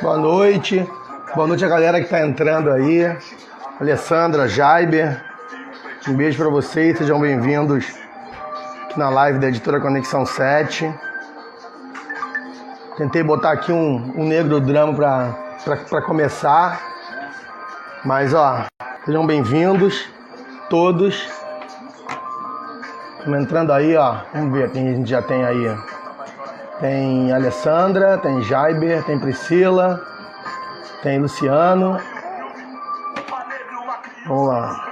Boa noite a galera que está entrando aí. Alessandra, Jaiber, um beijo para vocês, sejam bem-vindos aqui na live da Editora Conexão 7. Tentei botar aqui um negro drama para começar, mas ó, sejam bem-vindos todos. Estamos entrando aí, ó, vamos ver quem a gente já tem aí. Tem Alessandra, tem Jaiber, tem Priscila, tem Luciano. Vamos lá.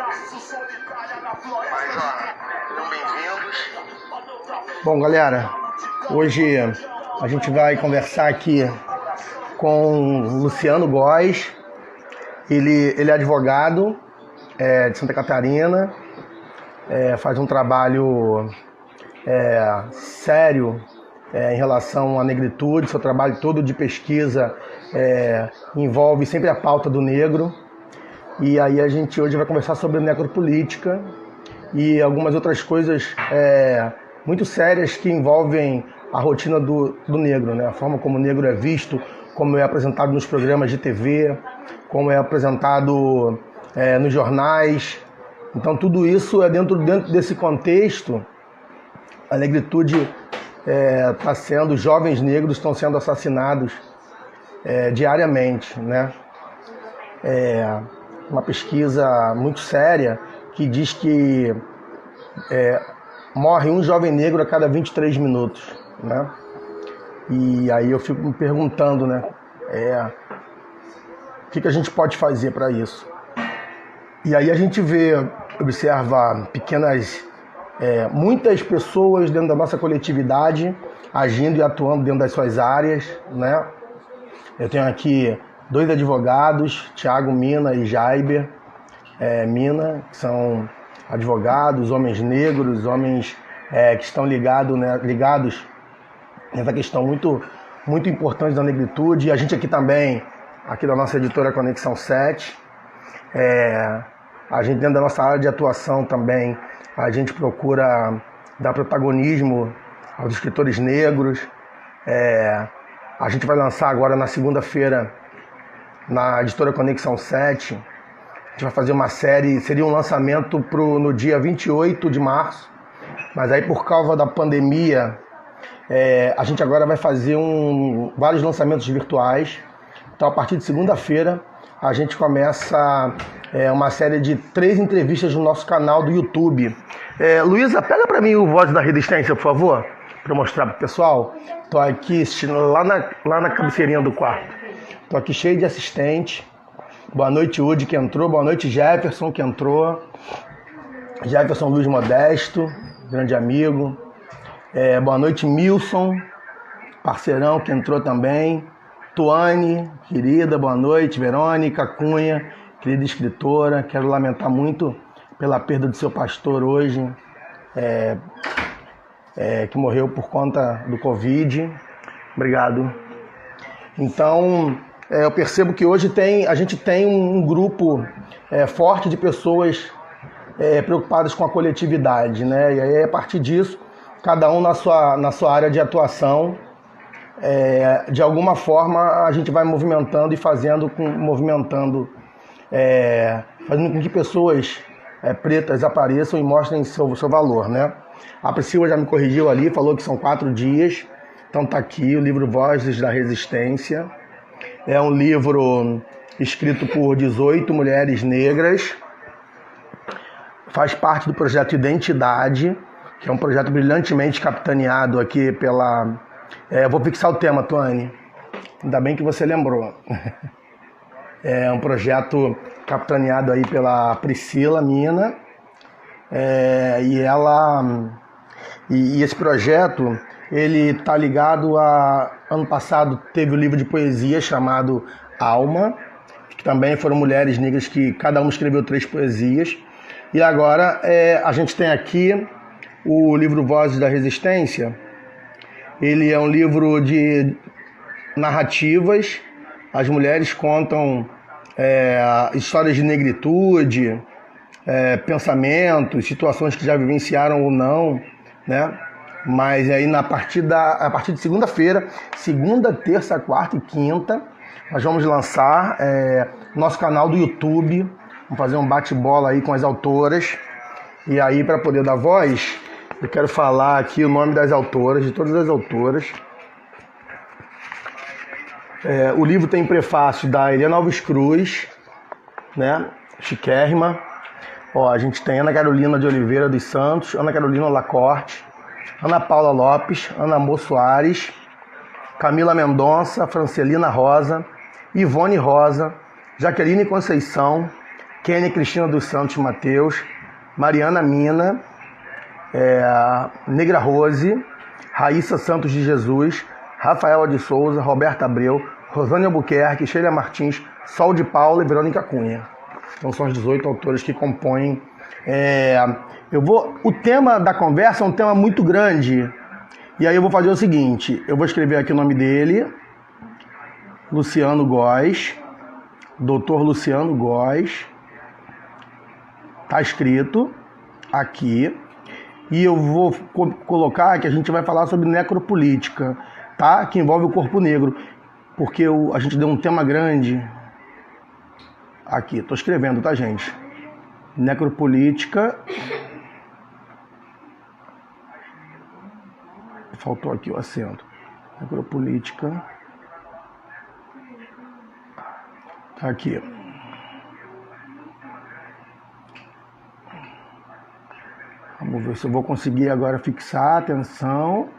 Bom, galera, hoje a gente vai conversar aqui com o Luciano Góes. Ele é advogado de Santa Catarina, faz um trabalho sério em relação à negritude. Seu trabalho todo de pesquisa envolve sempre a pauta do negro. E aí a gente hoje vai conversar sobre necropolítica e algumas outras coisas muito sérias que envolvem a rotina do negro, né? A forma como o negro é visto, como é apresentado nos programas de TV, como é apresentado nos jornais. Então tudo isso é dentro desse contexto. A negritude está sendo, jovens negros estão sendo assassinados diariamente, né? Uma pesquisa muito séria que diz que morre um jovem negro a cada 23 minutos, né? E aí eu fico me perguntando, né? O que a gente pode fazer para isso? E aí a gente observa muitas pessoas dentro da nossa coletividade agindo e atuando dentro das suas áreas, né? Eu tenho aqui 2 advogados, Thiago Mina e Jaiber Mina, que são advogados, homens negros, homens que estão ligados nessa questão muito, muito importante da negritude. E a gente aqui também, aqui da nossa editora Conexão 7, a gente dentro da nossa área de atuação também, a gente procura dar protagonismo aos escritores negros. A gente vai lançar agora na segunda-feira, na editora Conexão 7, a gente vai fazer uma série, seria um lançamento no dia 28 de março, mas aí por causa da pandemia, a gente agora vai fazer vários lançamentos virtuais. Então a partir de segunda-feira a gente começa uma série de 3 entrevistas no nosso canal do YouTube. Luísa, pega para mim o Voz da Resistência, por favor, para mostrar para o pessoal. Estou aqui lá na cabeceirinha do quarto. Estou aqui cheio de assistente. Boa noite, Udi, que entrou. Boa noite, Jefferson, que entrou. Jefferson Luiz Modesto, grande amigo. Boa noite, Milson, parceirão, que entrou também. Tuane, querida, boa noite. Verônica Cunha, querida escritora. Quero lamentar muito pela perda do seu pastor hoje, que morreu por conta do Covid. Obrigado. Então, eu percebo que hoje a gente tem um grupo forte de pessoas preocupadas com a coletividade, né? E aí, a partir disso, cada um na sua área de atuação, de alguma forma a gente vai movimentando e fazendo com que pessoas pretas apareçam e mostrem seu valor, né? A Priscila já me corrigiu ali, falou que são 4 dias. Então tá aqui o livro Vozes da Resistência. É um livro escrito por 18 mulheres negras. Faz parte do projeto Identidade, que é um projeto brilhantemente capitaneado aqui pela... vou fixar o tema, Tuane. Ainda bem que você lembrou. É um projeto capitaneado aí pela Priscila Mina. E esse projeto, ele está ligado ano passado teve o livro de poesia chamado Alma, que também foram mulheres negras que cada uma escreveu 3 poesias. E agora a gente tem aqui o livro Vozes da Resistência. Ele é um livro de narrativas. As mulheres contam histórias de negritude, pensamentos, situações que já vivenciaram ou não, né? Mas aí a partir de segunda-feira, segunda, terça, quarta e quinta, nós vamos lançar nosso canal do YouTube. Vamos fazer um bate-bola aí com as autoras. E aí, para poder dar voz, eu quero falar aqui o nome das autoras, de todas as autoras. O livro tem prefácio da Helena Alves Cruz, né? Chiquérrima. Ó, a gente tem Ana Carolina de Oliveira dos Santos, Ana Carolina Lacorte, Ana Paula Lopes, Ana Amor Soares, Camila Mendonça, Francelina Rosa, Ivone Rosa, Jaqueline Conceição, Kênia Cristina dos Santos Mateus, Mariana Mina, Negra Rose, Raíssa Santos de Jesus, Rafaela de Souza, Roberta Abreu, Rosane Albuquerque, Sheila Martins, Sol de Paula e Verônica Cunha. Então são as 18 autores que compõem. O tema da conversa é um tema muito grande. E aí eu vou fazer o seguinte, eu vou escrever aqui o nome dele, Luciano Góes, Dr. Luciano Góes, tá escrito aqui, e eu vou colocar que a gente vai falar sobre necropolítica, tá? Que envolve o corpo negro, porque a gente deu um tema grande aqui, tô escrevendo, tá, gente? Necropolítica. Faltou aqui o acento. Necropolítica. Tá aqui. Vamos ver se eu vou conseguir agora fixar. Atenção.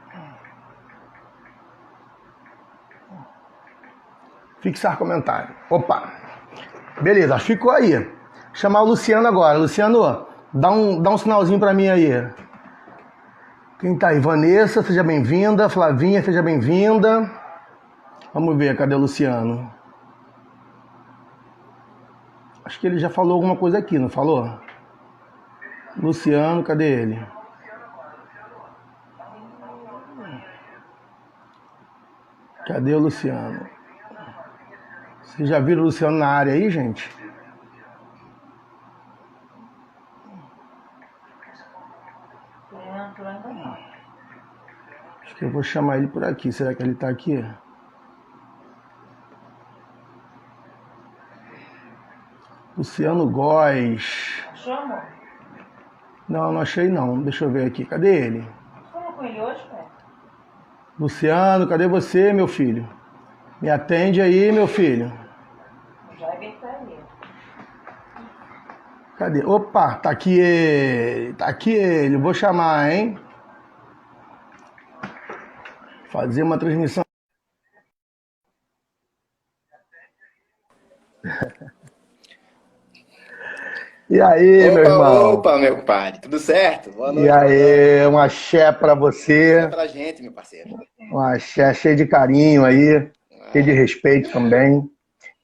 Fixar comentário. Opa. Beleza, ficou aí. Vou chamar o Luciano agora. Luciano, dá um sinalzinho pra mim aí. Quem tá aí? Vanessa, seja bem-vinda. Flavinha, seja bem-vinda. Vamos ver, cadê o Luciano? Acho que ele já falou alguma coisa aqui, não falou? Luciano, cadê ele? Cadê o Luciano? Vocês já viram o Luciano na área aí, gente? Acho que eu vou chamar ele por aqui. Será que ele tá aqui? Luciano Góes. Achou, amor? Não achei não. Deixa eu ver aqui. Cadê ele? Você falou com ele hoje, pai? Luciano, cadê você, meu filho? Me atende aí, meu filho. Já é bem que tá aí. Cadê? Opa, tá aqui ele. Tá aqui ele. Vou chamar, hein? Fazer uma transmissão. E aí, meu irmão? Opa, meu compadre, tudo certo? Boa noite. E aí, um axé pra você. É pra gente, meu parceiro. Um axé cheio de carinho aí, cheio de respeito também.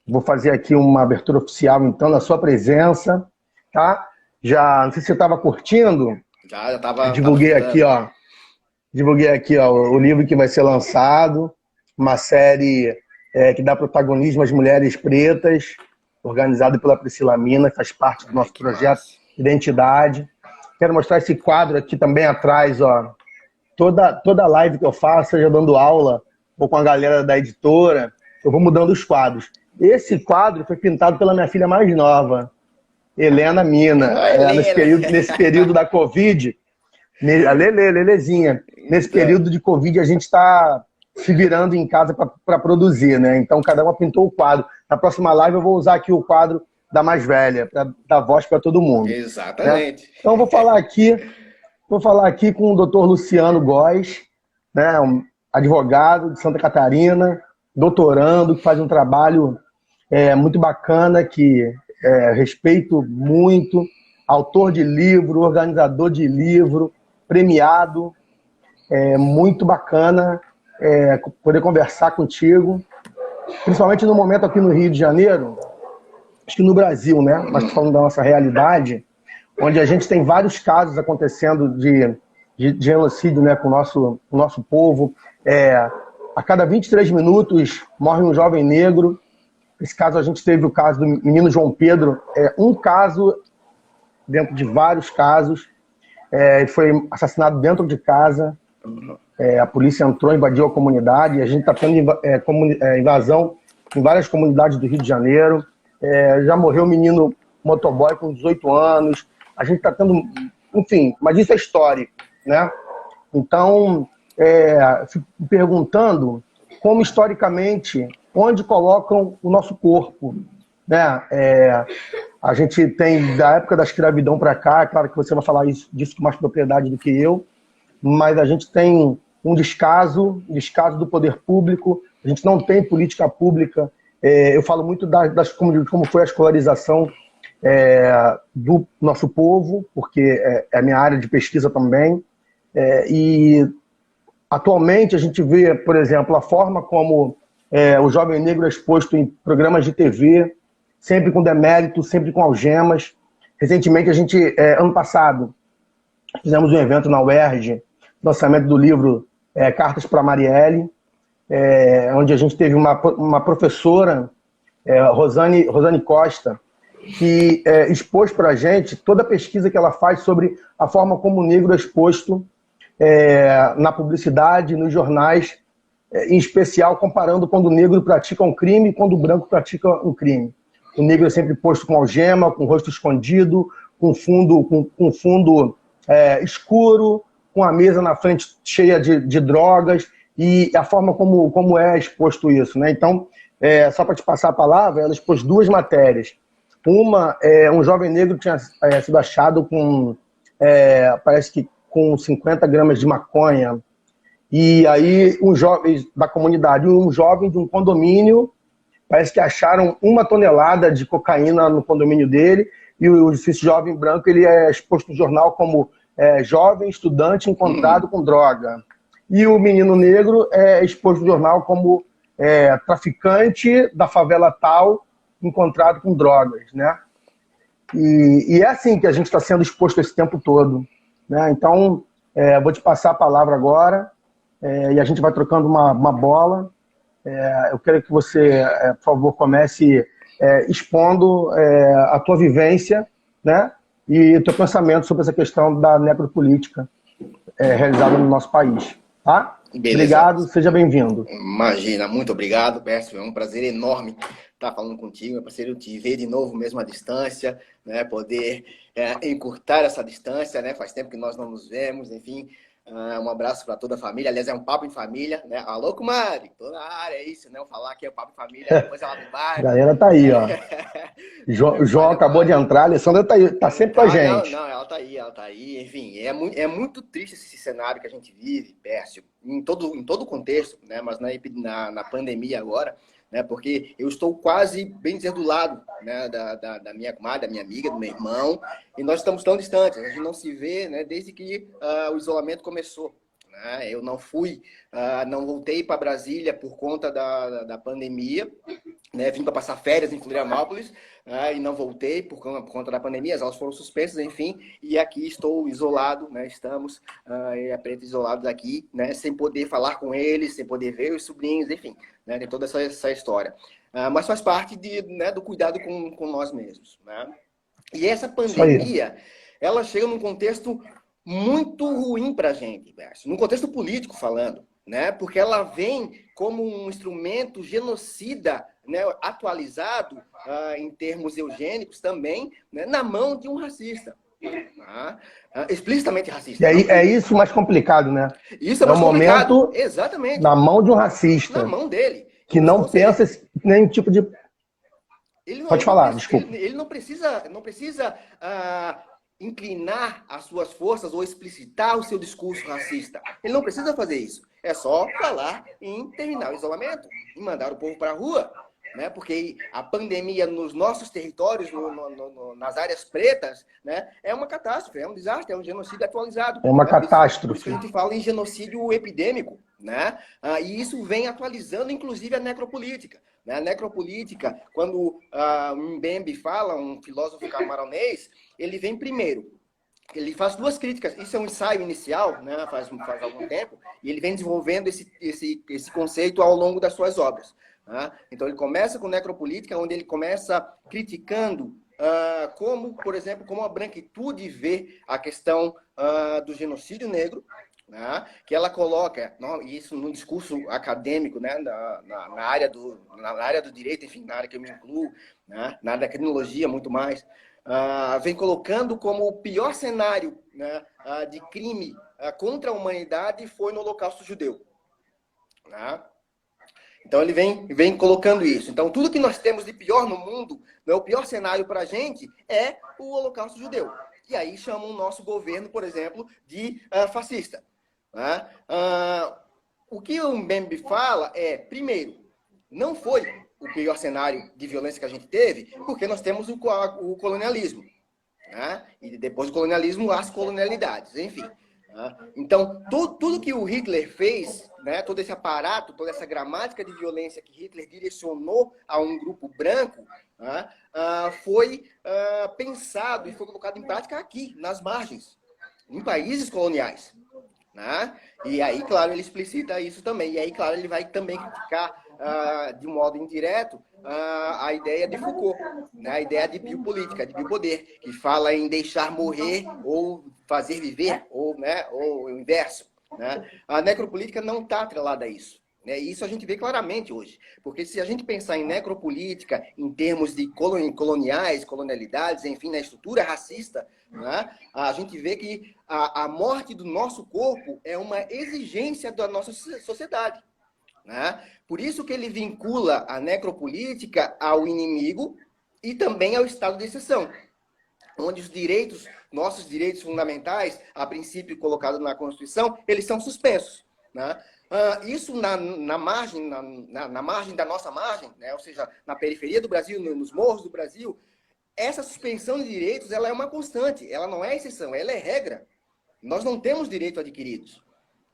Vou fazer aqui uma abertura oficial, então, na sua presença, tá? Já, não sei se você estava curtindo. Já tava. Divulguei aqui, ó. Divulguei aqui, ó, o livro que vai ser lançado, uma série que dá protagonismo às mulheres pretas, organizado pela Priscila Mina, que faz parte do nosso projeto Identidade. Quero mostrar esse quadro aqui também atrás, ó. Toda live que eu faço, seja dando aula ou com a galera da editora, eu vou mudando os quadros. Esse quadro foi pintado pela minha filha mais nova, Helena Mina. Nesse período da Covid, a Lelezinha, nesse período de Covid, a gente está se virando em casa para produzir, né? Então, cada uma pintou o quadro. Na próxima live, eu vou usar aqui o quadro da mais velha, para dar voz para todo mundo. Exatamente. Né? Então, vou falar aqui com o Dr. Luciano Góes, né? Um advogado de Santa Catarina, doutorando, que faz um trabalho muito bacana, que respeito muito, autor de livro, organizador de livro, premiado, muito bacana poder conversar contigo, principalmente no momento aqui no Rio de Janeiro, acho que no Brasil, né? Nós estamos falando da nossa realidade, onde a gente tem vários casos acontecendo de genocídio, né, com o nosso povo. A cada 23 minutos morre um jovem negro. Esse caso, a gente teve o caso do menino João Pedro, um caso dentro de vários casos. Ele foi assassinado dentro de casa. A polícia entrou, invadiu a comunidade, e a gente está tendo invasão em várias comunidades do Rio de Janeiro. Já morreu um menino motoboy com 18 anos. A gente está tendo, enfim, mas isso é histórico, né? Então, fico perguntando como historicamente, onde colocam o nosso corpo, né? A gente tem da época da escravidão para cá, claro que você vai falar disso com mais propriedade do que eu, mas a gente tem um descaso do poder público, a gente não tem política pública. Eu falo muito como foi a escolarização do nosso povo, porque é a minha área de pesquisa também, e atualmente a gente vê, por exemplo, a forma como o jovem negro é exposto em programas de TV, sempre com demérito, sempre com algemas. Recentemente, ano passado, fizemos um evento na UERJ, lançamento do livro Cartas para Marielle, onde a gente teve uma professora, Rosane Costa, que expôs para a gente toda a pesquisa que ela faz sobre a forma como o negro é exposto na publicidade, nos jornais, em especial comparando quando o negro pratica um crime e quando o branco pratica um crime. O negro é sempre posto com algema, com o rosto escondido, com fundo escuro, com a mesa na frente cheia de drogas, e a forma como é exposto isso, né? Então, só para te passar a palavra, ela expôs 2 matérias. Uma, um jovem negro tinha sido achado parece que com 50 gramas de maconha, e aí um jovem da comunidade, um jovem de um condomínio, parece que acharam 1 tonelada de cocaína no condomínio dele, e esse jovem branco ele é exposto no jornal como jovem estudante encontrado com droga. E o menino negro é exposto no jornal como traficante da favela tal encontrado com drogas, né? E é assim que a gente está sendo exposto esse tempo todo, né? Então, vou te passar a palavra agora, e a gente vai trocando uma bola. Eu quero que você, por favor, comece expondo a tua vivência, né? E o teu pensamento sobre essa questão da necropolítica realizada no nosso país. Tá? Beleza. Obrigado, seja bem-vindo. Imagina, muito obrigado, Pércio. É um prazer enorme estar falando contigo. É um prazer te ver de novo, mesmo à distância, né? Poder encurtar essa distância, né? Faz tempo que nós não nos vemos, enfim. Um abraço para toda a família. Aliás, é um papo em família, né? Alô, comadre, tô na área, é isso, né? Eu falar que é o papo em família, depois ela do bairro. A galera tá aí, ó. João acabou de entrar, a Alessandra tá aí, tá sempre com a gente. Não, ela tá aí. Enfim, é muito triste esse cenário que a gente vive, Pércio, em todo o contexto, né? Mas na pandemia agora, né? Porque eu estou quase, bem dizer, do lado, né? da minha comadre, da minha amiga, do meu irmão, e nós estamos tão distantes, a gente não se vê, né? Desde que o isolamento começou. Eu não não voltei para Brasília por conta da pandemia, né? Vim para passar férias em Florianópolis, e não voltei por conta da pandemia, as aulas foram suspensas, enfim, e aqui estou isolado, né? Estamos isolados aqui, né? Sem poder falar com eles, sem poder ver os sobrinhos, enfim, né? Tem toda essa história. Mas faz parte do cuidado com nós mesmos, né? E essa pandemia, ela chega num contexto muito ruim para a gente, no contexto político falando, né? Porque ela vem como um instrumento genocida, né? Atualizado em termos eugênicos também, né? Na mão de um racista. Explicitamente racista. E aí, é isso mais complicado, né? Isso é mais complicado. Momento, exatamente. Na mão de um racista. Na mão dele. Que não pensa nenhum tipo de... Pode falar, desculpa. Ele não precisa inclinar as suas forças ou explicitar o seu discurso racista. Ele não precisa fazer isso. É só falar em terminar o isolamento, em mandar o povo para a rua, né? Porque a pandemia nos nossos territórios, nas áreas pretas, né? É uma catástrofe, é um desastre, é um genocídio atualizado. É uma catástrofe. Por isso que a gente fala em genocídio epidêmico, né? E isso vem atualizando, inclusive, a necropolítica. A necropolítica, quando Mbembe fala, um filósofo camaronês, ele vem primeiro. Ele faz 2 críticas. Isso é um ensaio inicial, né, faz algum tempo, e ele vem desenvolvendo esse conceito ao longo das suas obras. Né? Então, ele começa com necropolítica, onde ele começa criticando como, por exemplo, como a branquitude vê a questão do genocídio negro, né, que ela coloca, isso no discurso acadêmico, né, na área do direito, enfim, na área que eu me incluo, né, na área da criminologia, muito mais, vem colocando como o pior cenário, né, de crime contra a humanidade foi no Holocausto Judeu. Né? Então ele vem colocando isso. Então tudo que nós temos de pior no mundo, né, o pior cenário para a gente é o Holocausto Judeu. E aí chamam o nosso governo, por exemplo, de fascista. Né? O que o Mbembe fala é, primeiro, não foi o pior cenário de violência que a gente teve, porque nós temos o colonialismo. Né? E depois do colonialismo, as colonialidades, enfim. Né? Então, tudo que o Hitler fez, né, todo esse aparato, toda essa gramática de violência que Hitler direcionou a um grupo branco, né, foi pensado e foi colocado em prática aqui, nas margens, em países coloniais. Né? E aí, claro, ele explicita isso também. E aí, claro, ele vai também criticar de modo indireto a ideia de Foucault, né? A ideia de biopolítica, de biopoder, que fala em deixar morrer ou fazer viver, ou, né, ou o inverso. Né? A necropolítica não está atrelada a isso. Né? Isso a gente vê claramente hoje. Porque se a gente pensar em necropolítica em termos de coloniais, colonialidades, enfim, na estrutura racista, né, a gente vê que a morte do nosso corpo é uma exigência da nossa sociedade. Né? Por isso que ele vincula a necropolítica ao inimigo e também ao estado de exceção, onde os direitos, nossos direitos fundamentais, a princípio colocado na Constituição, eles são suspensos. Né? Isso na margem da nossa margem, né? Ou seja, na periferia do Brasil, nos morros do Brasil, essa suspensão de direitos ela é uma constante, ela não é exceção, ela é regra. Nós não temos direito adquiridos.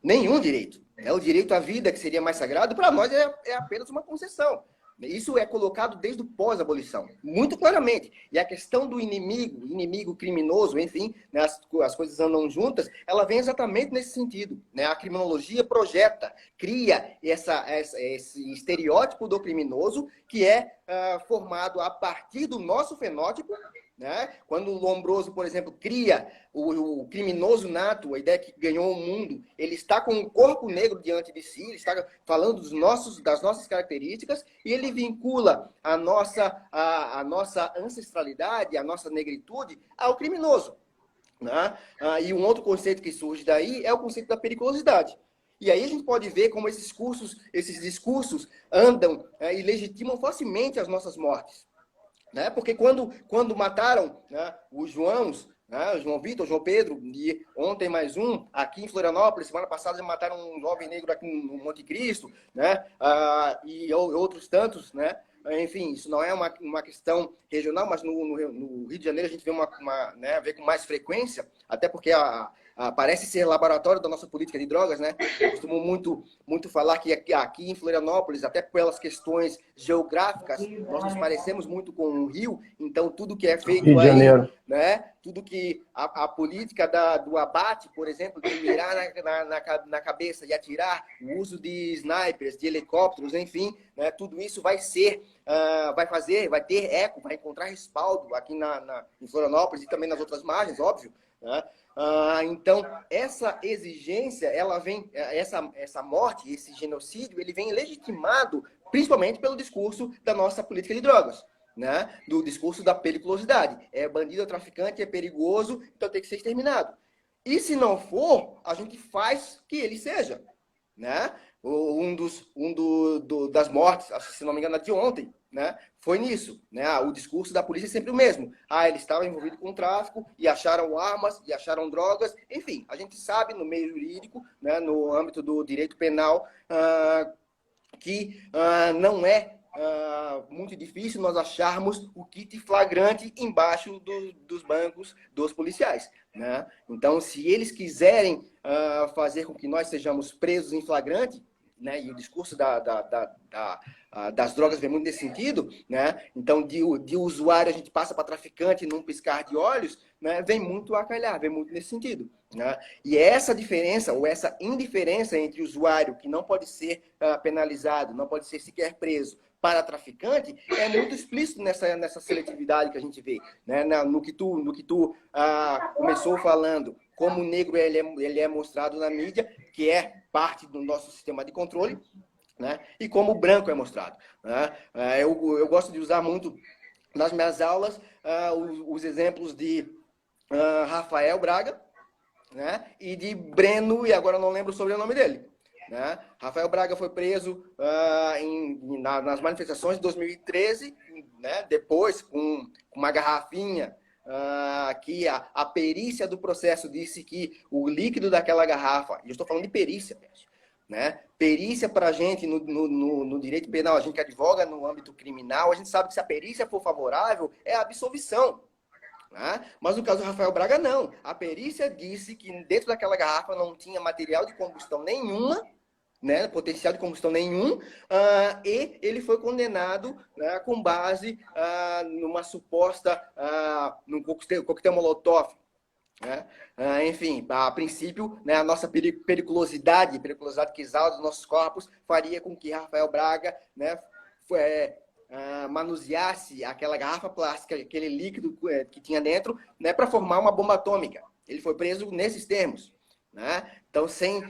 Nenhum direito. O direito à vida, que seria mais sagrado, para nós é apenas uma concessão. Isso é colocado desde o pós-abolição, muito claramente. E a questão do inimigo criminoso, enfim, né, as coisas andam juntas, ela vem exatamente nesse sentido. Né? A criminologia projeta, cria esse estereótipo do criminoso que é formado a partir do nosso fenótipo. Né? Quando o Lombroso, por exemplo, cria o criminoso nato, a ideia que ganhou o mundo, ele está com um corpo negro diante de si, ele está falando das nossas características, e ele vincula a nossa ancestralidade, a nossa negritude ao criminoso. Né? E um outro conceito que surge daí é o conceito da periculosidade. E aí a gente pode ver como esses discursos andam e legitimam facilmente as nossas mortes. Né? Porque quando mataram, né, os Joãos, né, o João Vitor, o João Pedro, e ontem mais um, aqui em Florianópolis, semana passada mataram um jovem negro aqui no Monte Cristo, né, e outros tantos, né? Enfim, isso não é uma questão regional, mas no Rio de Janeiro a gente vê né, vê com mais frequência, até porque parece ser laboratório da nossa política de drogas, né? Eu costumo muito falar que aqui em Florianópolis, até pelas questões geográficas, nós nos parecemos muito com o Rio, então tudo que é feito Rio de aí, Janeiro. né? Tudo que a política do abate, por exemplo, de mirar na cabeça e atirar, o uso de snipers, de helicópteros, enfim, né? Tudo isso vai ter eco, vai encontrar respaldo aqui em Florianópolis e também nas outras margens, óbvio, né? Então, essa exigência, ela vem, essa morte, esse genocídio, ele vem legitimado principalmente pelo discurso da nossa política de drogas, né? Do discurso da periculosidade. É bandido, é traficante, é perigoso, então tem que ser exterminado. E se não for, a gente faz que ele seja, né? Das mortes, se não me engano, de ontem, né? Foi nisso, né? O discurso da polícia é sempre o mesmo. Ele estava envolvido com tráfico e acharam armas e acharam drogas. Enfim, a gente sabe no meio jurídico, né, no âmbito do direito penal, que não é muito difícil nós acharmos o kit flagrante embaixo dos bancos dos policiais. Né? Então, se eles quiserem fazer com que nós sejamos presos em flagrante, né, e o discurso das drogas vem muito nesse sentido, né? Então, de usuário a gente passa para traficante num piscar de olhos, né? Vem muito a calhar, vem muito nesse sentido. Né? E essa diferença, ou essa indiferença entre usuário, que não pode ser penalizado, não pode ser sequer preso, para traficante, é muito explícito nessa seletividade que a gente vê. Né? No que tu começou falando, como o negro ele é mostrado na mídia, que é parte do nosso sistema de controle, né? E como o branco é mostrado, né? Eu gosto de usar muito nas minhas aulas os exemplos de Rafael Braga, né? E de Breno, e agora eu não lembro sobre o sobrenome dele. Né? Rafael Braga foi preso nas manifestações de 2013, né? Depois com uma garrafinha que a perícia do processo disse que o líquido daquela garrafa, e eu estou falando de perícia, né? Perícia para a gente no direito penal, a gente que advoga no âmbito criminal, a gente sabe que se a perícia for favorável, é a absolvição. Né? Mas no caso do Rafael Braga, não. A perícia disse que dentro daquela garrafa não tinha material de combustão nenhuma, né, potencial de combustão nenhum, e ele foi condenado, né, com base numa suposta, num coquetel Molotov. Né? Enfim, a princípio, né, a nossa periculosidade que exala dos nossos corpos, faria com que Rafael Braga, né, manuseasse aquela garrafa plástica, aquele líquido que tinha dentro, né, para formar uma bomba atômica. Ele foi preso nesses termos. Né? Então, sem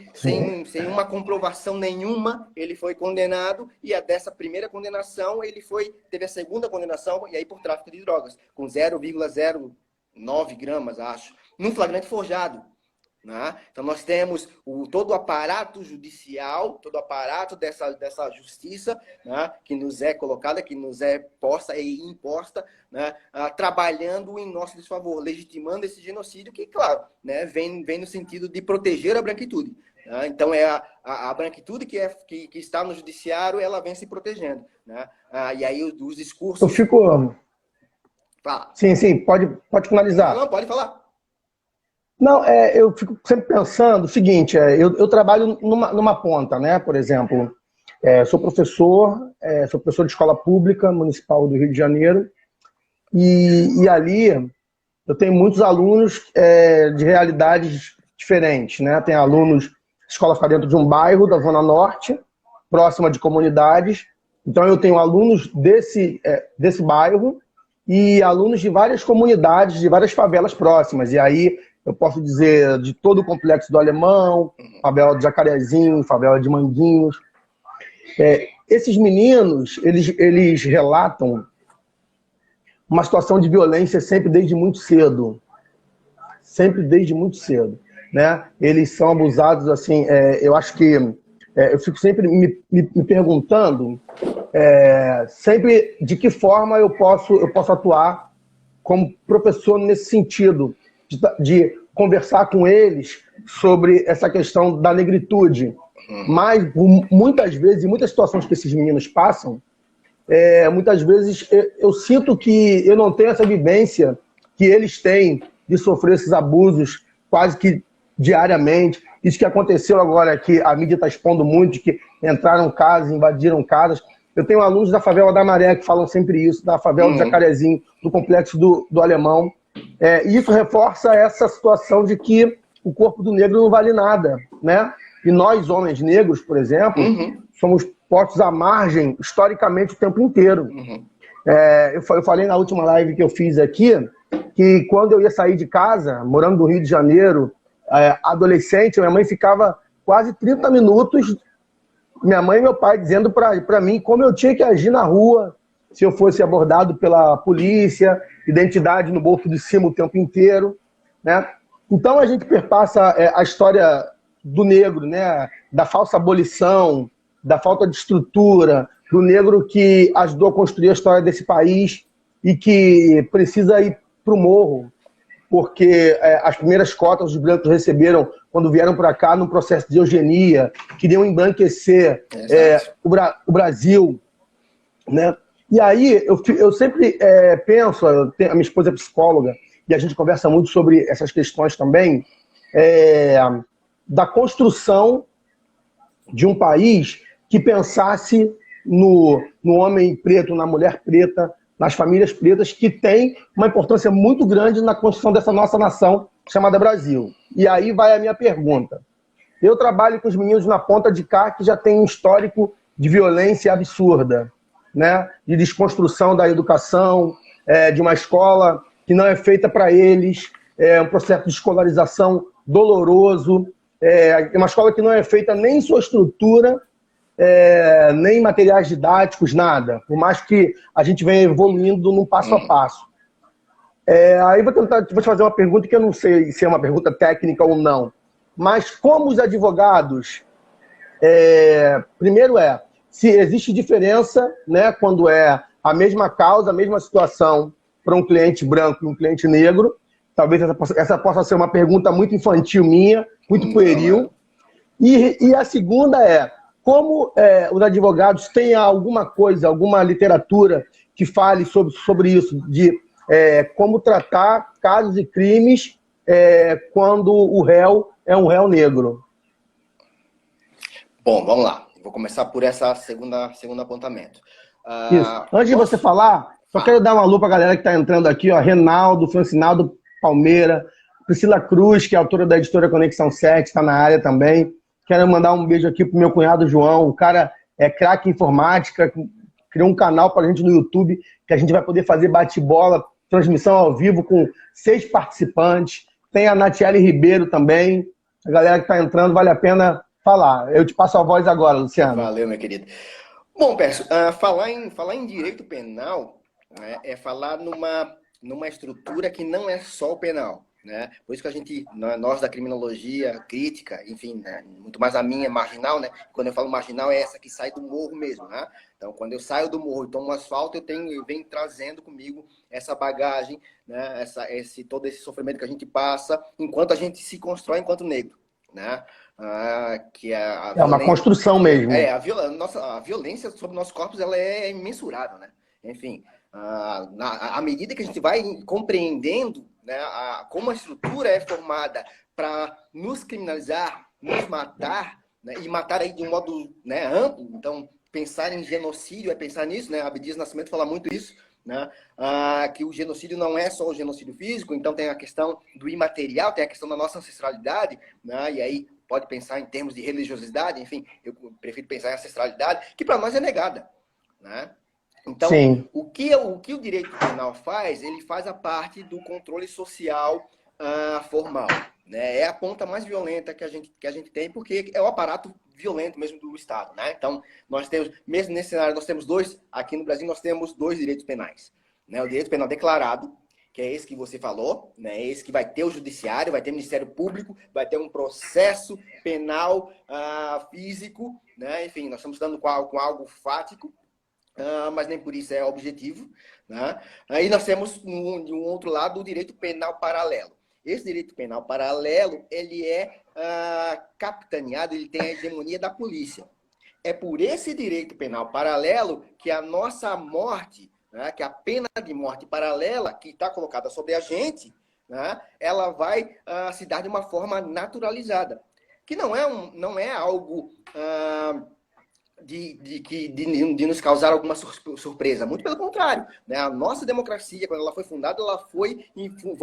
uma comprovação nenhuma, ele foi condenado, e dessa primeira condenação, ele teve a segunda condenação, e aí por tráfico de drogas, com 0,09 gramas, acho, num flagrante forjado. Né? Então, nós temos todo o aparato judicial, todo o aparato dessa justiça, né, que nos é colocada, que nos é posta e imposta, né, trabalhando em nosso desfavor, legitimando esse genocídio que, claro, né, vem no sentido de proteger a branquitude. Né? Então, a branquitude que está no judiciário, ela vem se protegendo. Né? E aí os discursos... Eu fico... Fala. Sim, pode finalizar. Não, pode falar. Não, eu fico sempre pensando o seguinte, eu trabalho numa ponta, né? Por exemplo, sou professor de escola pública municipal do Rio de Janeiro, e ali eu tenho muitos alunos de realidades diferentes, né? Tem alunos, a escola fica dentro de um bairro da Zona Norte, próxima de comunidades, então eu tenho alunos desse bairro e alunos de várias comunidades, de várias favelas próximas, e aí eu posso dizer de todo o complexo do Alemão, favela de Jacarezinho, favela de Manguinhos. Esses meninos, eles relatam uma situação de violência sempre desde muito cedo. Sempre desde muito cedo. Né? Eles são abusados, assim, eu acho que... eu fico sempre me perguntando sempre de que forma eu posso atuar como professor nesse sentido, de conversar com eles sobre essa questão da negritude. Mas, muitas vezes, em muitas situações que esses meninos passam, muitas vezes eu sinto que eu não tenho essa vivência que eles têm de sofrer esses abusos quase que diariamente. Isso que aconteceu agora, que a mídia está expondo muito, que entraram casas, invadiram casas. Eu tenho alunos da favela da Maré que falam sempre isso, da favela do Jacarezinho, do complexo do Alemão. E isso reforça essa situação de que o corpo do negro não vale nada, né? E nós, homens negros, por exemplo, somos postos à margem historicamente o tempo inteiro. Eu falei na última live que eu fiz aqui que quando eu ia sair de casa, morando no Rio de Janeiro, adolescente, minha mãe ficava quase 30 minutos, minha mãe e meu pai dizendo para mim como eu tinha que agir na rua, se eu fosse abordado pela polícia, identidade no bolso de cima o tempo inteiro, né? Então a gente perpassa a história do negro, né? Da falsa abolição, da falta de estrutura, do negro que ajudou a construir a história desse país e que precisa ir para o morro, porque as primeiras cotas os brancos receberam quando vieram para cá num processo de eugenia, queriam embranquecer o Brasil, né? E aí, eu sempre penso, a minha esposa é psicóloga, e a gente conversa muito sobre essas questões também, da construção de um país que pensasse no homem preto, na mulher preta, nas famílias pretas, que tem uma importância muito grande na construção dessa nossa nação chamada Brasil. E aí vai a minha pergunta. Eu trabalho com os meninos na ponta de cá que já tem um histórico de violência absurda, né? De desconstrução da educação, de uma escola que não é feita para eles, um processo de escolarização doloroso, é uma escola que não é feita nem em sua estrutura, nem em materiais didáticos, nada. Por mais que a gente venha evoluindo no passo a passo. Aí vou te fazer uma pergunta que eu não sei se é uma pergunta técnica ou não. Mas como os advogados... primeiro se existe diferença, né, quando é a mesma causa, a mesma situação para um cliente branco e um cliente negro. Talvez essa possa ser uma pergunta muito infantil minha, muito pueril. E a segunda como os advogados têm alguma coisa, alguma literatura que fale sobre isso, de como tratar casos e crimes quando o réu é um réu negro. Bom, vamos lá. Vou começar por essa segundo apontamento. Isso. Antes de você falar, só quero dar uma alô para a galera que está entrando aqui, ó, Renaldo, Francinaldo Palmeira, Priscila Cruz, que é autora da editora Conexão 7, está na área também. Quero mandar um beijo aqui pro meu cunhado João, o cara é craque em informática, criou um canal para a gente no YouTube, que a gente vai poder fazer bate-bola, transmissão ao vivo com 6 participantes. Tem a Natiele Ribeiro também. A galera que está entrando, vale a pena falar. Eu te passo a voz agora, Luciano. Valeu, meu querido. Bom, Pércio, falar em direito penal falar numa estrutura que não é só o penal, né? Por isso que nós da criminologia crítica, enfim, né? Muito mais a minha marginal, né? Quando eu falo marginal é essa que sai do morro mesmo, né? Então, quando eu saio do morro e tomo um asfalto, eu venho trazendo comigo essa bagagem, né? Todo esse sofrimento que a gente passa enquanto a gente se constrói enquanto negro, né? Que é uma construção mesmo. A violência sobre nossos corpos ela é imensurável, né? Enfim, à medida que a gente vai compreendendo, né, como a estrutura é formada para nos criminalizar, nos matar, né, e matar aí de um modo, né, amplo. Então, pensar em genocídio é pensar nisso, né? Abdias Nascimento fala muito isso, né? Que o genocídio não é só o genocídio físico, então tem a questão do imaterial, tem a questão da nossa ancestralidade, né? E aí pode pensar em termos de religiosidade, enfim, eu prefiro pensar em ancestralidade, que para nós é negada, né? Então, o que o direito penal faz? Ele faz a parte do controle social formal, né? É a ponta mais violenta que a gente tem, porque é o aparato violento mesmo do Estado, né? Então, nós temos, mesmo nesse cenário, aqui no Brasil, nós temos 2 direitos penais, né? O direito penal declarado, que é esse que você falou, né? Esse que vai ter o judiciário, vai ter o Ministério Público, vai ter um processo penal físico, né? Enfim, nós estamos dando com algo fático, mas nem por isso é objetivo, né? Aí nós temos, de um outro lado, o direito penal paralelo. Esse direito penal paralelo, ele é capitaneado, ele tem a hegemonia da polícia. É por esse direito penal paralelo que a nossa morte, né, que a pena de morte paralela que está colocada sobre a gente, né, ela vai se dar de uma forma naturalizada. Que não é algo de nos causar alguma surpresa. Muito pelo contrário, né? A nossa democracia, quando ela foi fundada, ela foi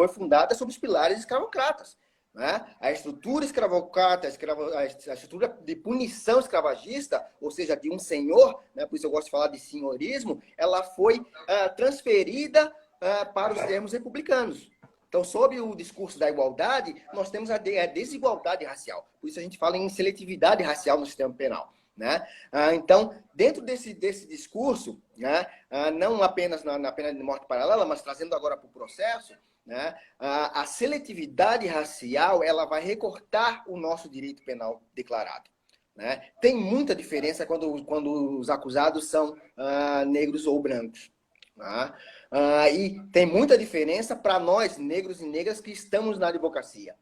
fundada sobre os pilares escravocratas. Né? A estrutura escravocrata, a estrutura de punição escravagista, ou seja, de um senhor, né? Por isso eu gosto de falar de senhorismo, ela foi transferida para os termos republicanos. Então, sob o discurso da igualdade, nós temos a desigualdade racial. Por isso a gente fala em seletividade racial no sistema penal. Né? Então, dentro desse discurso, né, não apenas na pena de morte paralela, mas trazendo agora para o processo, né, a seletividade racial ela vai recortar o nosso direito penal declarado. Né? Tem muita diferença quando os acusados são negros ou brancos. Né? E tem muita diferença para nós, negros e negras, que estamos na advocacia.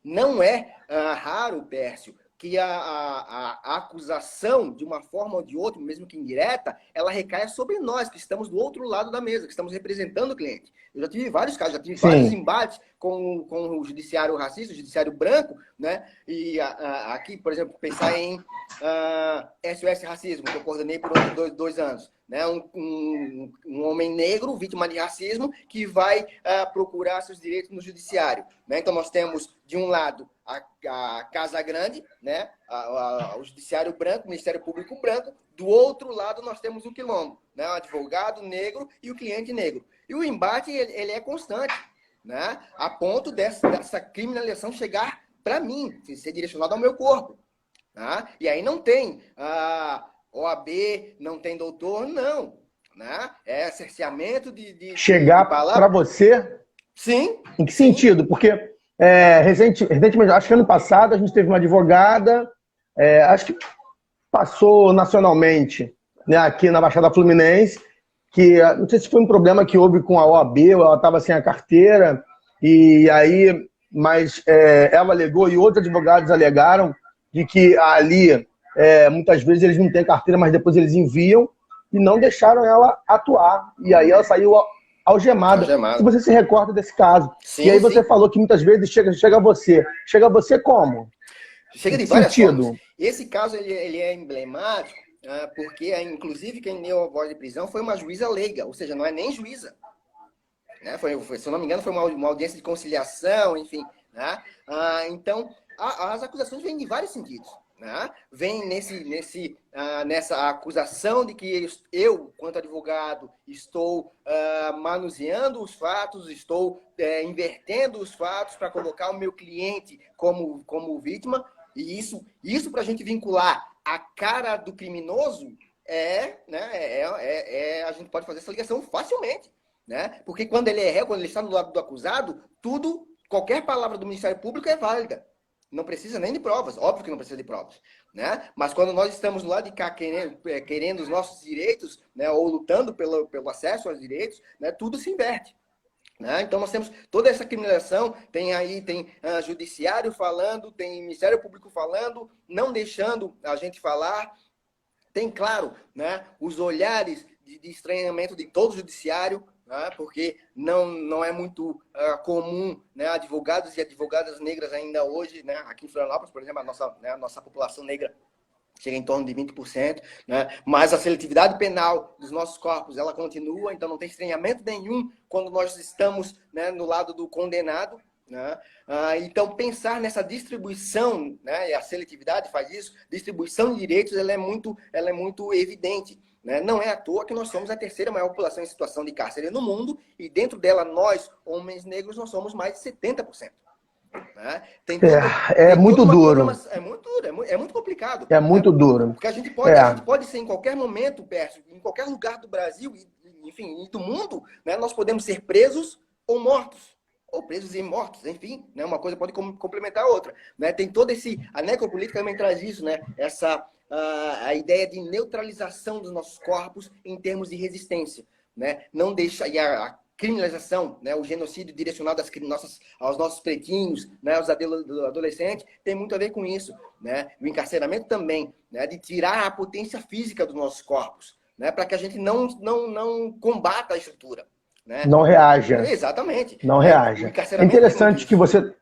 Não é raro, Pércio, que a acusação, de uma forma ou de outra, mesmo que indireta, ela recaia sobre nós, que estamos do outro lado da mesa, que estamos representando o cliente. Eu já tive vários casos, já tive vários embates com o judiciário racista, o judiciário branco, né? E aqui, por exemplo, pensar em SOS Racismo, que eu coordenei por dois anos. Né? Um homem negro, vítima de racismo, que vai procurar seus direitos no judiciário. Né? Então, nós temos, de um lado, a Casa Grande, né? O judiciário branco, o Ministério Público branco. Do outro lado, nós temos o quilombo, né? O advogado negro e o cliente negro. E o embate, ele é constante, né? A ponto dessa criminalização chegar para mim, ser direcionado ao meu corpo. Tá? E aí não tem OAB, não tem doutor, não. Né? É cerceamento de Chegar para você? Sim. Em que sentido? Porque recentemente, acho que ano passado, a gente teve uma advogada, acho que passou nacionalmente, né, aqui na Baixada Fluminense, que não sei se foi um problema que houve com a OAB, ou ela estava sem a carteira, e aí, mas ela alegou e outros advogados alegaram de que ali, muitas vezes eles não têm carteira, mas depois eles enviam, e não deixaram ela atuar. E aí ela saiu algemada. Se você se recorda desse caso. Sim, e aí você falou que muitas vezes chega a você. Chega a você como? Chega de várias formas. Esse caso ele é emblemático, porque, inclusive, quem deu a voz de prisão foi uma juíza leiga, ou seja, não é nem juíza. Né? Se eu não me engano, foi uma audiência de conciliação, enfim. Né? Então, as acusações vêm de vários sentidos. Né? Vem nessa acusação de que eu, quanto advogado, estou manuseando os fatos, estou invertendo os fatos para colocar o meu cliente como vítima. E isso para a gente vincular a cara do criminoso, a gente pode fazer essa ligação facilmente. Né? Porque quando ele é réu, quando ele está do lado do acusado, qualquer palavra do Ministério Público é válida. Não precisa nem de provas, óbvio que não precisa de provas. Né? Mas quando nós estamos do lado de cá querendo os nossos direitos, né, ou lutando pelo acesso aos direitos, né, tudo se inverte. Né? Então nós temos toda essa criminalização, tem judiciário falando, tem Ministério Público falando, não deixando a gente falar. Tem, claro, né, os olhares de estranhamento de todo o judiciário, né, porque não é muito comum, né, advogados e advogadas negras ainda hoje, né, aqui em Florianópolis, por exemplo, a nossa população negra chega em torno de 20%, né? Mas a seletividade penal dos nossos corpos, ela continua, então não tem estranhamento nenhum quando nós estamos, né, no lado do condenado. Né? Então, pensar nessa distribuição, né, e a seletividade faz isso, distribuição de direitos, ela é muito evidente. Né? Não é à toa que nós somos a terceira maior população em situação de cárcere no mundo, e dentro dela, nós, homens negros, nós somos mais de 70%. Né? É muito duro. É muito complicado. É muito duro. Porque a gente pode ser em qualquer momento, Pércio, em qualquer lugar do Brasil, enfim, e do mundo, né? Nós podemos ser presos ou mortos. Ou presos e mortos, enfim, né? Uma coisa pode complementar a outra. Né? Tem todo a necropolítica também traz isso, né? A ideia de neutralização dos nossos corpos em termos de resistência. Né? Não deixa... a criminalização, né, o genocídio direcionado aos nossos pretinhos, né, aos adolescentes, tem muito a ver com isso. Né? O encarceramento também, né, de tirar a potência física dos nossos corpos, né, para que a gente não combata a estrutura. Né? Não reaja. Exatamente. Não reaja. É interessante que você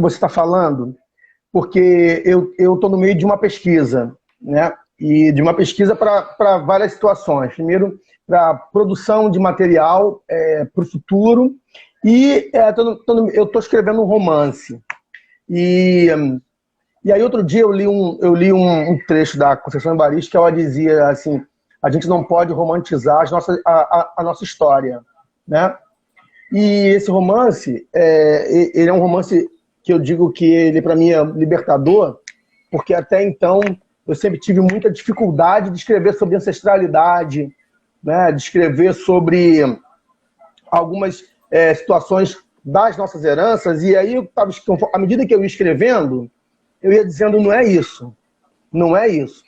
está falando, porque eu estou no meio de uma pesquisa, né? E de uma pesquisa para várias situações. Primeiro, para produção de material para o futuro. E eu estou escrevendo um romance. E aí, outro dia, eu li um trecho da Conceição Evaristo que ela dizia assim: a gente não pode romantizar a nossa história. Né? E esse romance, ele é um romance que eu digo que ele, para mim, é libertador, porque até então eu sempre tive muita dificuldade de escrever sobre ancestralidade, né? De escrever sobre algumas situações das nossas heranças, e aí, à medida que eu ia escrevendo, eu ia dizendo, não é isso, não é isso,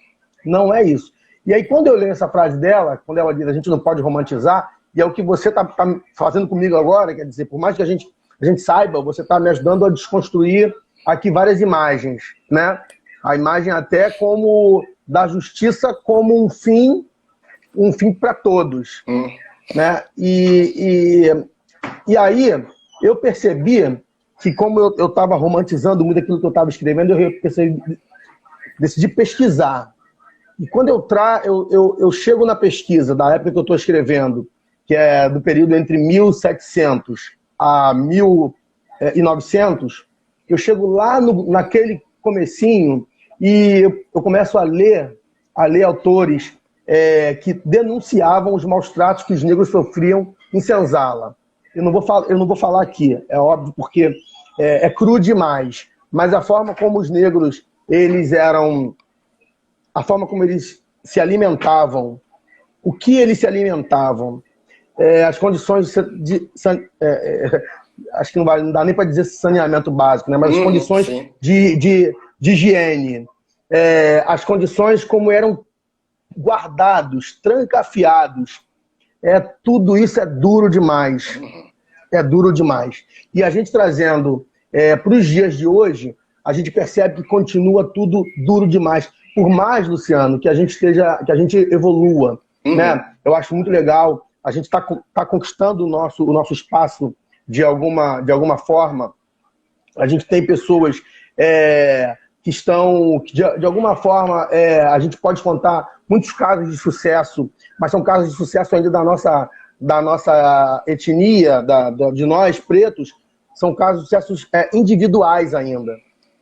não é isso. E aí, quando eu leio essa frase dela, quando ela diz, a gente não pode romantizar, e é o que você está fazendo comigo agora, quer dizer, por mais que a gente saiba, você está me ajudando a desconstruir aqui várias imagens, né? A imagem até como da justiça como um fim para todos. Né? E aí eu percebi que, como eu estava romantizando muito aquilo que eu estava escrevendo, decidi pesquisar. E quando eu chego na pesquisa da época que eu estou escrevendo, que é do período entre 1700 a 1900, eu chego lá naquele comecinho e eu começo a ler autores que denunciavam os maus tratos que os negros sofriam em senzala. Eu não vou falar aqui, é óbvio, porque é cru demais, mas a forma como os negros, eles eram, a forma como eles se alimentavam, o que eles se alimentavam, as condições acho que não dá nem para dizer saneamento básico, né? Mas as condições sim. de higiene, as condições como eram guardados, trancafiados, tudo isso é duro demais. É duro demais. E a gente trazendo para os dias de hoje, a gente percebe que continua tudo duro demais. Por mais, Luciano, que a gente evolua, né? Eu acho muito legal. A gente tá conquistando o nosso espaço de alguma forma. A gente tem pessoas que estão, de alguma forma, a gente pode contar muitos casos de sucesso, mas são casos de sucesso ainda da nossa etnia, de nós pretos, são casos de sucessos individuais ainda,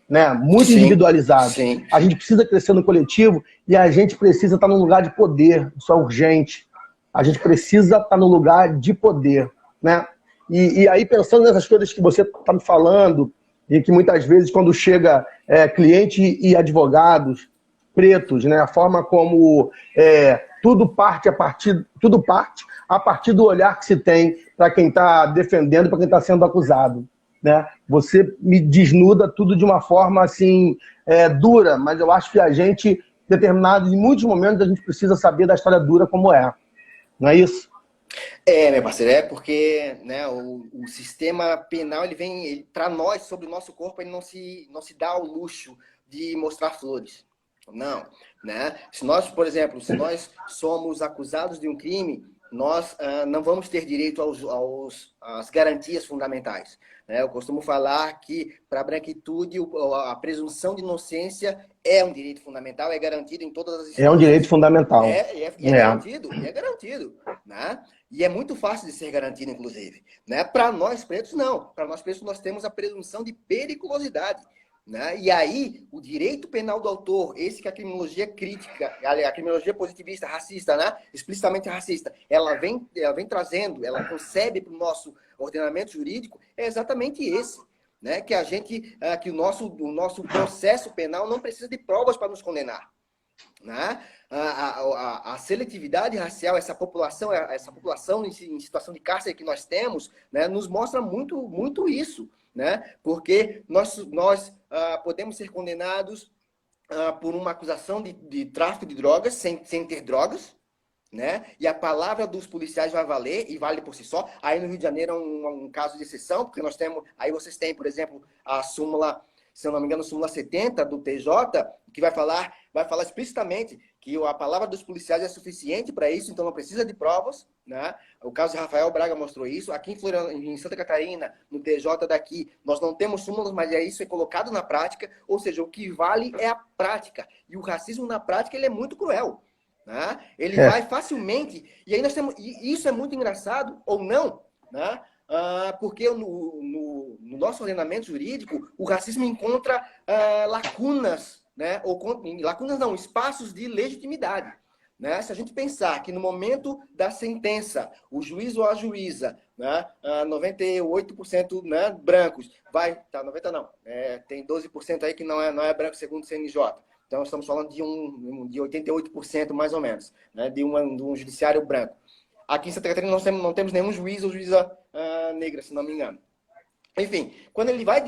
né? Muito individualizados. Sim. A gente precisa crescer no coletivo e a gente precisa estar num lugar de poder, isso é urgente. A gente precisa estar num lugar de poder, né? E aí, pensando nessas coisas que você está me falando, e que muitas vezes, quando chega cliente e advogados pretos, né, a forma como tudo parte a partir do olhar que se tem para quem está defendendo, para quem está sendo acusado, né? Você me desnuda tudo de uma forma assim dura, mas eu acho que a gente, em muitos momentos, a gente precisa saber da história dura como é. Não é isso? Meu parceiro, porque, né, o sistema penal, ele vem, para nós, sobre o nosso corpo, ele não se dá ao luxo de mostrar flores. Não, né? Se nós, por exemplo, se nós somos acusados de um crime, nós não vamos ter direito às garantias fundamentais, né? Eu costumo falar que, para a branquitude, a presunção de inocência é um direito fundamental, é garantido em todas as instâncias. É um direito fundamental. É garantido, né? E é muito fácil de ser garantido, inclusive, né? Para nós pretos, não. Para nós pretos, nós temos a presunção de periculosidade, né? E aí, o direito penal do autor, esse que a criminologia crítica, a criminologia positivista, racista, né? Explicitamente racista, ela vem trazendo, ela concebe para o nosso ordenamento jurídico, é exatamente esse, né? Que que o nosso processo penal não precisa de provas para nos condenar, né? A seletividade racial, essa população em situação de cárcere que nós temos, né, nos mostra muito, muito isso, né? Porque nós podemos ser condenados por uma acusação de tráfico de drogas sem ter drogas, né? E a palavra dos policiais vai valer e vale por si só. Aí no Rio de Janeiro é um caso de exceção, porque nós temos, aí vocês têm, por exemplo, a súmula, se eu não me engano, a súmula 70 do TJ, que vai falar explicitamente que a palavra dos policiais é suficiente para isso, então não precisa de provas, né? O caso de Rafael Braga mostrou isso. Aqui em Santa Catarina, no TJ daqui, nós não temos súmulas, mas isso é colocado na prática, ou seja, o que vale é a prática. E o racismo na prática, ele é muito cruel, né? Ele vai facilmente, e aí nós temos, e isso é muito engraçado, ou não, né? Porque no nosso ordenamento jurídico, o racismo encontra lacunas, né? Lacunas não, espaços de legitimidade, né? Se a gente pensar que no momento da sentença, o juiz ou a juíza, né, 98%, né, brancos, 90 não, tem 12% aí que não é branco segundo o CNJ. Então, estamos falando de 88% mais ou menos, né, de um judiciário branco. Aqui em Santa Catarina nós não temos nenhum juiz ou juíza negra, se não me engano. Enfim, quando ele vai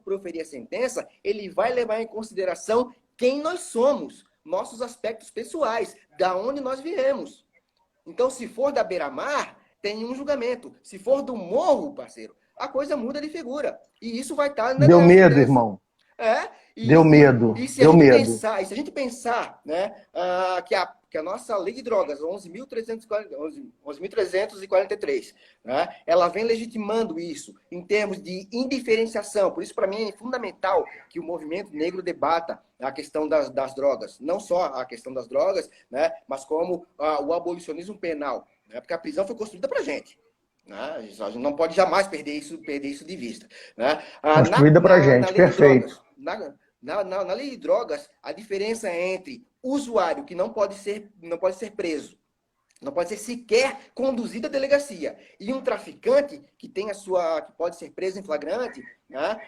proferir a sentença, ele vai levar em consideração quem nós somos, nossos aspectos pessoais, da onde nós viemos. Então, se for da beira-mar, tem um julgamento. Se for do morro, parceiro, a coisa muda de figura. E isso vai estar... Deu medo, irmão. Deu medo. E se a gente pensar, né, que a nossa lei de drogas, 11.343, né, ela vem legitimando isso em termos de indiferenciação. Por isso, para mim, é fundamental que o movimento negro debata a questão das drogas. Não só a questão das drogas, né, mas como o abolicionismo penal. Né, porque a prisão foi construída para a gente. Né, a gente não pode jamais perder isso de vista. Né. Construída para a gente, perfeito. Na lei de drogas, a diferença entre usuário que não pode ser preso Não pode ser sequer conduzido à delegacia. E um traficante que que pode ser preso em flagrante, né,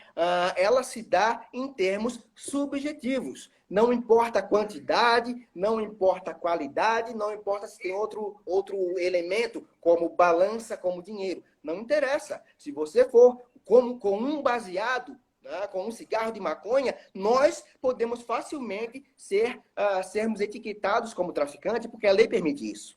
ela se dá em termos subjetivos. Não importa a quantidade, não importa a qualidade, não importa se tem outro elemento, como balança, como dinheiro. Não interessa. Se você for com um baseado, né, com um cigarro de maconha, nós podemos facilmente sermos etiquetados como traficante, porque a lei permite isso.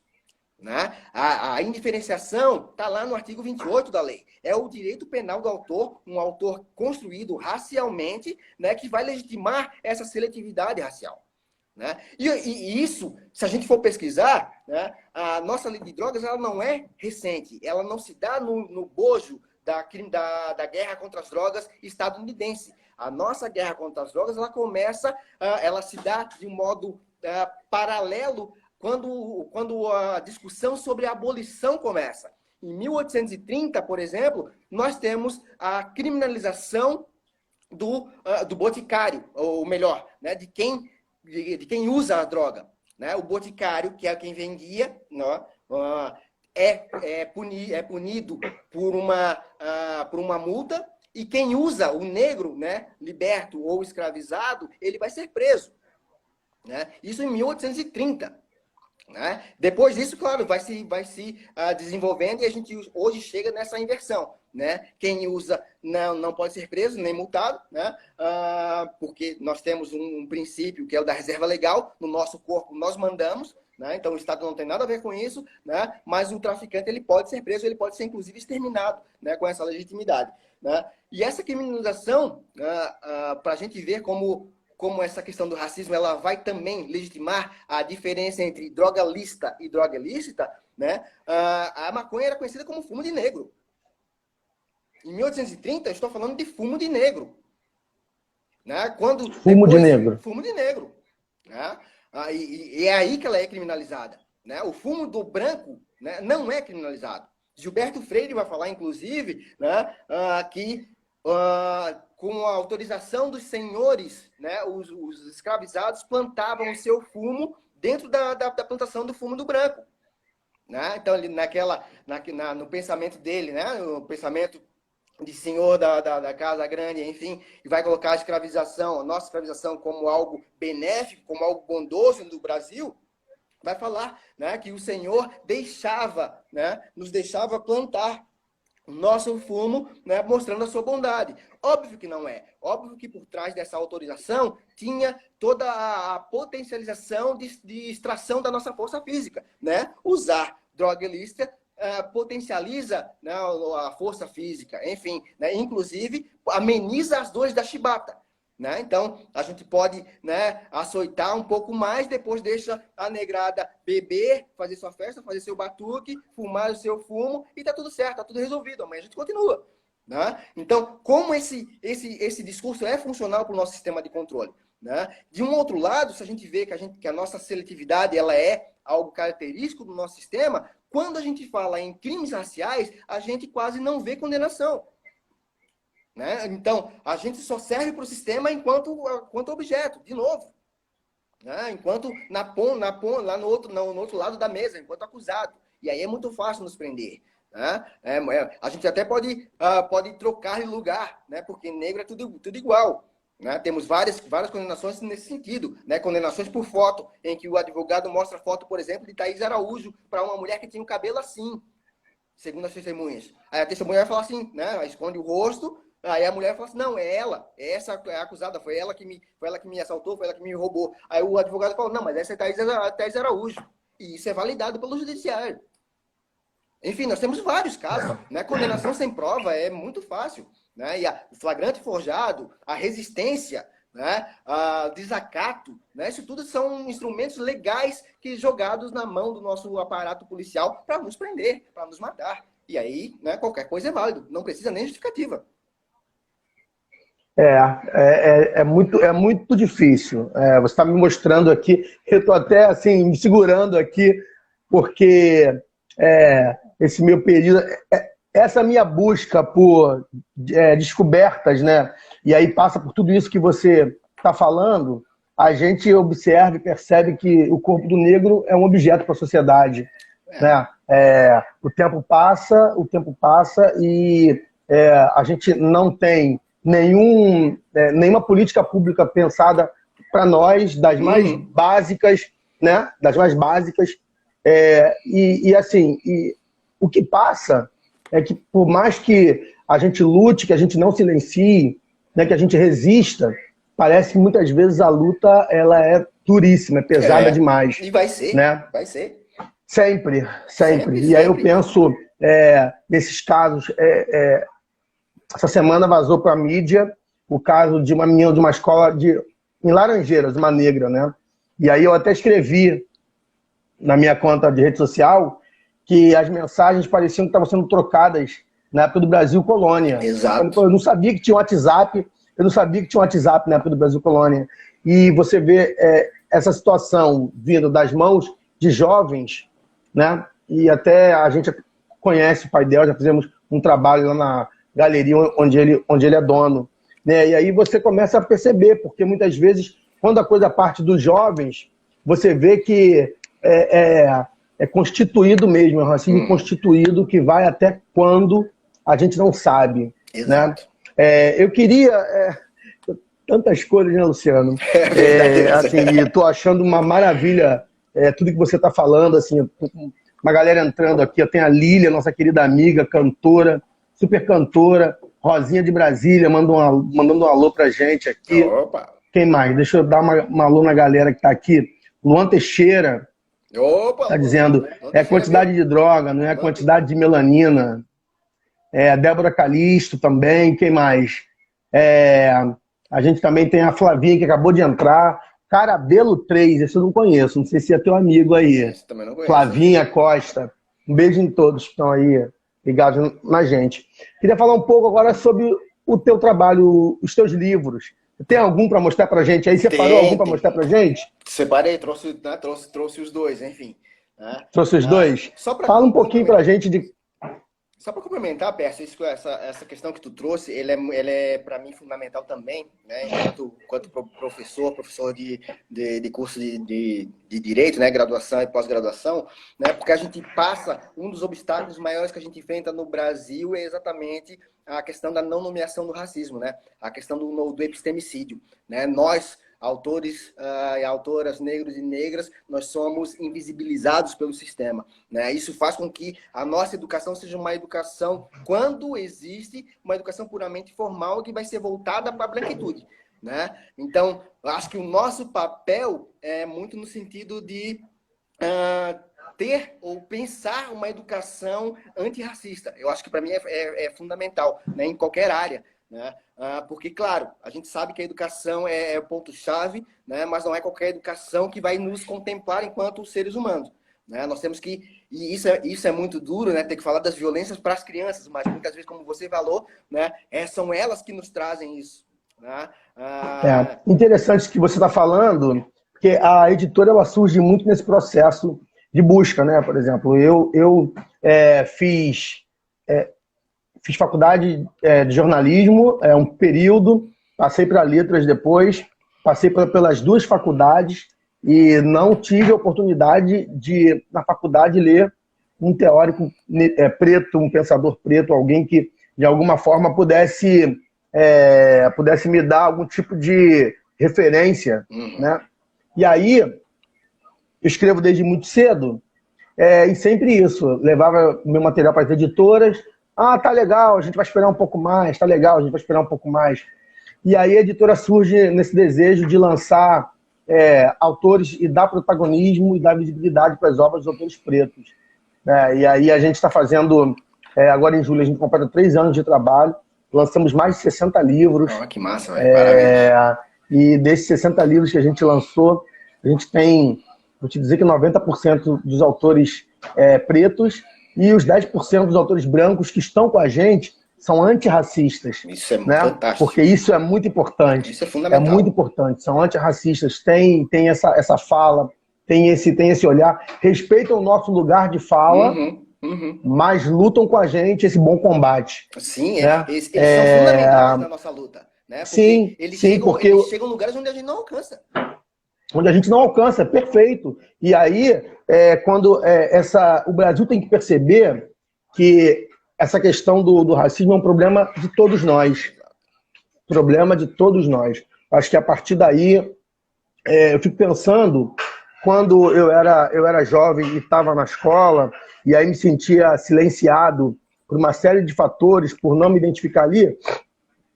Né? A indiferenciação está lá no artigo 28 da lei. É o direito penal do autor, um autor construído racialmente, né, que vai legitimar essa seletividade racial. Né? E isso, se a gente for pesquisar, né, a nossa lei de drogas ela não é recente, ela não se dá no bojo da guerra contra as drogas estadunidense. A nossa guerra contra as drogas ela se dá de um modo paralelo quando a discussão sobre a abolição começa. Em 1830, por exemplo, nós temos a criminalização do boticário, ou melhor, né, de quem usa a droga. Né? O boticário, que é quem vendia, né, é punido por uma multa, e quem usa, o negro, né, liberto ou escravizado, ele vai ser preso. Né? Isso em 1830. Né? Depois disso, claro, vai se desenvolvendo e a gente hoje chega nessa inversão. Né? Quem usa não pode ser preso nem multado, né? Porque nós temos um princípio que é o da reserva legal. No nosso corpo nós mandamos, né? Então o Estado não tem nada a ver com isso, né? Mas o traficante ele pode ser preso, ele pode ser inclusive exterminado, né? Com essa legitimidade. Né? E essa criminalização, para a gente ver como essa questão do racismo ela vai também legitimar a diferença entre droga lícita e droga ilícita, né? A maconha era conhecida como fumo de negro. Em 1830, eu estou falando de fumo de negro. Né? Fumo de negro. Fumo de negro. Né? E é aí que ela é criminalizada. Né? O fumo do branco, né, não é criminalizado. Gilberto Freire vai falar, inclusive, né, que com a autorização dos senhores, né, os escravizados plantavam o seu fumo dentro da plantação do fumo do branco. Né? Então, ele, no pensamento dele, né, no pensamento de senhor da casa grande, enfim, e vai colocar a nossa escravização como algo benéfico, como algo bondoso do Brasil, vai falar, né, que o Senhor nos deixava plantar o nosso fumo, né, mostrando a sua bondade. Óbvio que não é. Óbvio que por trás dessa autorização tinha toda a potencialização de extração da nossa força física. Né? Usar droga ilícita potencializa, né, a força física, enfim, né, inclusive ameniza as dores da chibata. Né? Então, a gente pode, né, açoitar um pouco mais, depois deixa a negrada beber, fazer sua festa, fazer seu batuque, fumar o seu fumo e tá tudo certo, tá tudo resolvido. Amanhã a gente continua. Né? Então, como esse discurso é funcional para o nosso sistema de controle? Né? De um outro lado, se a gente vê que a nossa seletividade ela é algo característico do nosso sistema, quando a gente fala em crimes raciais, a gente quase não vê condenação. Né? Então, a gente só serve para o sistema enquanto objeto, de novo. Né? Enquanto lá no outro lado da mesa, enquanto acusado. E aí é muito fácil nos prender. Né? A gente até pode trocar de lugar, né? Porque negro é tudo igual. Né? Temos várias condenações nesse sentido. Né? Condenações por foto, em que o advogado mostra foto, por exemplo, de Thaís Araújo para uma mulher que tinha o cabelo assim, segundo as testemunhas. Aí a testemunha vai falar assim, né? Esconde o rosto. Aí a mulher fala assim, não, é ela, essa é a acusada, foi ela que me assaltou, foi ela que me roubou. Aí o advogado fala, não, mas essa é Thaís Araújo. E isso é validado pelo judiciário. Enfim, nós temos vários casos. Né? Condenação sem prova é muito fácil. Né? E o flagrante forjado, a resistência, né? A desacato, né? Isso tudo são instrumentos legais que jogados na mão do nosso aparato policial para nos prender, para nos matar. E aí, né, qualquer coisa é válido, não precisa nem justificativa. É muito difícil. Você está me mostrando aqui, eu estou até assim, me segurando aqui, porque esse meu período, essa minha busca por descobertas, né? E aí passa por tudo isso que você está falando, a gente observa e percebe que o corpo do negro é um objeto para a sociedade. né? O tempo passa e a gente não tem nenhuma política pública pensada para nós, das mais básicas, né? Das mais básicas. Assim, o que passa é que, por mais que a gente lute, que a gente não silencie, né, que a gente resista, parece que muitas vezes a luta ela é duríssima, é pesada demais. E vai ser, né? Vai ser. Sempre. E aí eu penso, nesses casos, essa semana vazou para a mídia o caso de uma menina de uma escola em Laranjeiras, uma negra, né? E aí eu até escrevi na minha conta de rede social que as mensagens pareciam que estavam sendo trocadas na época do Brasil Colônia. Exato. Eu não sabia que tinha um WhatsApp, na época do Brasil Colônia. E você vê essa situação vindo das mãos de jovens, né? E até a gente conhece o pai dela, já fizemos um trabalho lá na galeria onde ele é dono, né? E aí você começa a perceber, porque muitas vezes, quando a coisa parte dos jovens, você vê que é constituído mesmo, é um racismo constituído que vai até quando a gente não sabe. Exato. Né? Eu queria... tantas coisas, né, Luciano? Assim, e estou achando uma maravilha tudo que você está falando, assim, uma galera entrando aqui. Eu tenho a Lília, nossa querida amiga, cantora, super cantora, Rosinha de Brasília, mandando um alô pra gente aqui. Opa. Quem mais? Deixa eu dar um alô na galera que está aqui. Luan Teixeira está dizendo, quantidade de droga, não é quantidade de melanina. Débora Calixto também, quem mais? A gente também tem a Flavinha, que acabou de entrar. Carabelo 3, esse eu não conheço, não sei se é teu amigo aí. Esse também não conheço. Flavinha Costa. Um beijo em todos que estão aí ligados na gente. Queria falar um pouco agora sobre o teu trabalho, os teus livros. Tem algum para mostrar pra gente aí? Separou algum para mostrar pra gente? Separei, trouxe os dois, enfim. Né? Trouxe os dois? Fala um pouquinho pra gente de... Só para complementar, Pércio, essa questão que tu trouxe, ela é para mim fundamental também, né? Enquanto professor de curso de Direito, né? Graduação e pós-graduação, né? Porque a gente passa, um dos obstáculos maiores que a gente enfrenta no Brasil é exatamente a questão da não nomeação do racismo, né? A questão do epistemicídio, né? Nós, autores e autoras negros e negras, nós somos invisibilizados pelo sistema, né? Isso faz com que a nossa educação seja uma educação, quando existe uma educação puramente formal que vai ser voltada para a branquitude, né? Então, eu acho que o nosso papel é muito no sentido de ter ou pensar uma educação antirracista. Eu acho que para mim é fundamental, né? Em qualquer área. Né? Porque, claro, a gente sabe que a educação é o ponto-chave, né? Mas não é qualquer educação que vai nos contemplar enquanto seres humanos. Né? Nós temos que, e isso é muito duro, né? Ter que falar das violências para as crianças, mas muitas vezes, como você falou, né? São elas que nos trazem isso. Né? Interessante que você está falando, porque a editora ela surge muito nesse processo de busca, né? Por exemplo, eu fiz faculdade de jornalismo, um período, passei para letras depois, passei pelas duas faculdades e não tive a oportunidade de, na faculdade, ler um teórico preto, um pensador preto, alguém que, de alguma forma, pudesse me dar algum tipo de referência. Né? E aí, eu escrevo desde muito cedo, e sempre isso, levava meu material para as editoras. Tá legal, a gente vai esperar um pouco mais, tá legal, a gente vai esperar um pouco mais. E aí a editora surge nesse desejo de lançar autores e dar protagonismo e dar visibilidade para as obras dos autores pretos. E aí a gente está fazendo, agora em julho, a gente completa 3 anos de trabalho, lançamos mais de 60 livros. Que massa, velho. Parabéns. E desses 60 livros que a gente lançou, a gente tem, vou te dizer que 90% dos autores pretos, e os 10% dos autores brancos que estão com a gente são antirracistas. Isso é né? fantástico. Porque isso é muito importante. Isso é fundamental. É muito importante. São antirracistas, tem essa fala, tem esse olhar, respeitam o nosso lugar de fala, mas lutam com a gente esse bom combate. Sim, né? Eles são fundamentais na nossa luta. Né? Porque Sim, eles sim, chegam, porque eles chegam em lugares onde a gente não alcança. onde a gente não alcança, perfeito. E aí, quando o Brasil tem que perceber que essa questão do racismo é um problema de todos nós. Problema de todos nós. Acho que a partir daí, eu fico pensando, quando eu era jovem e estava na escola, e aí me sentia silenciado por uma série de fatores, por não me identificar ali,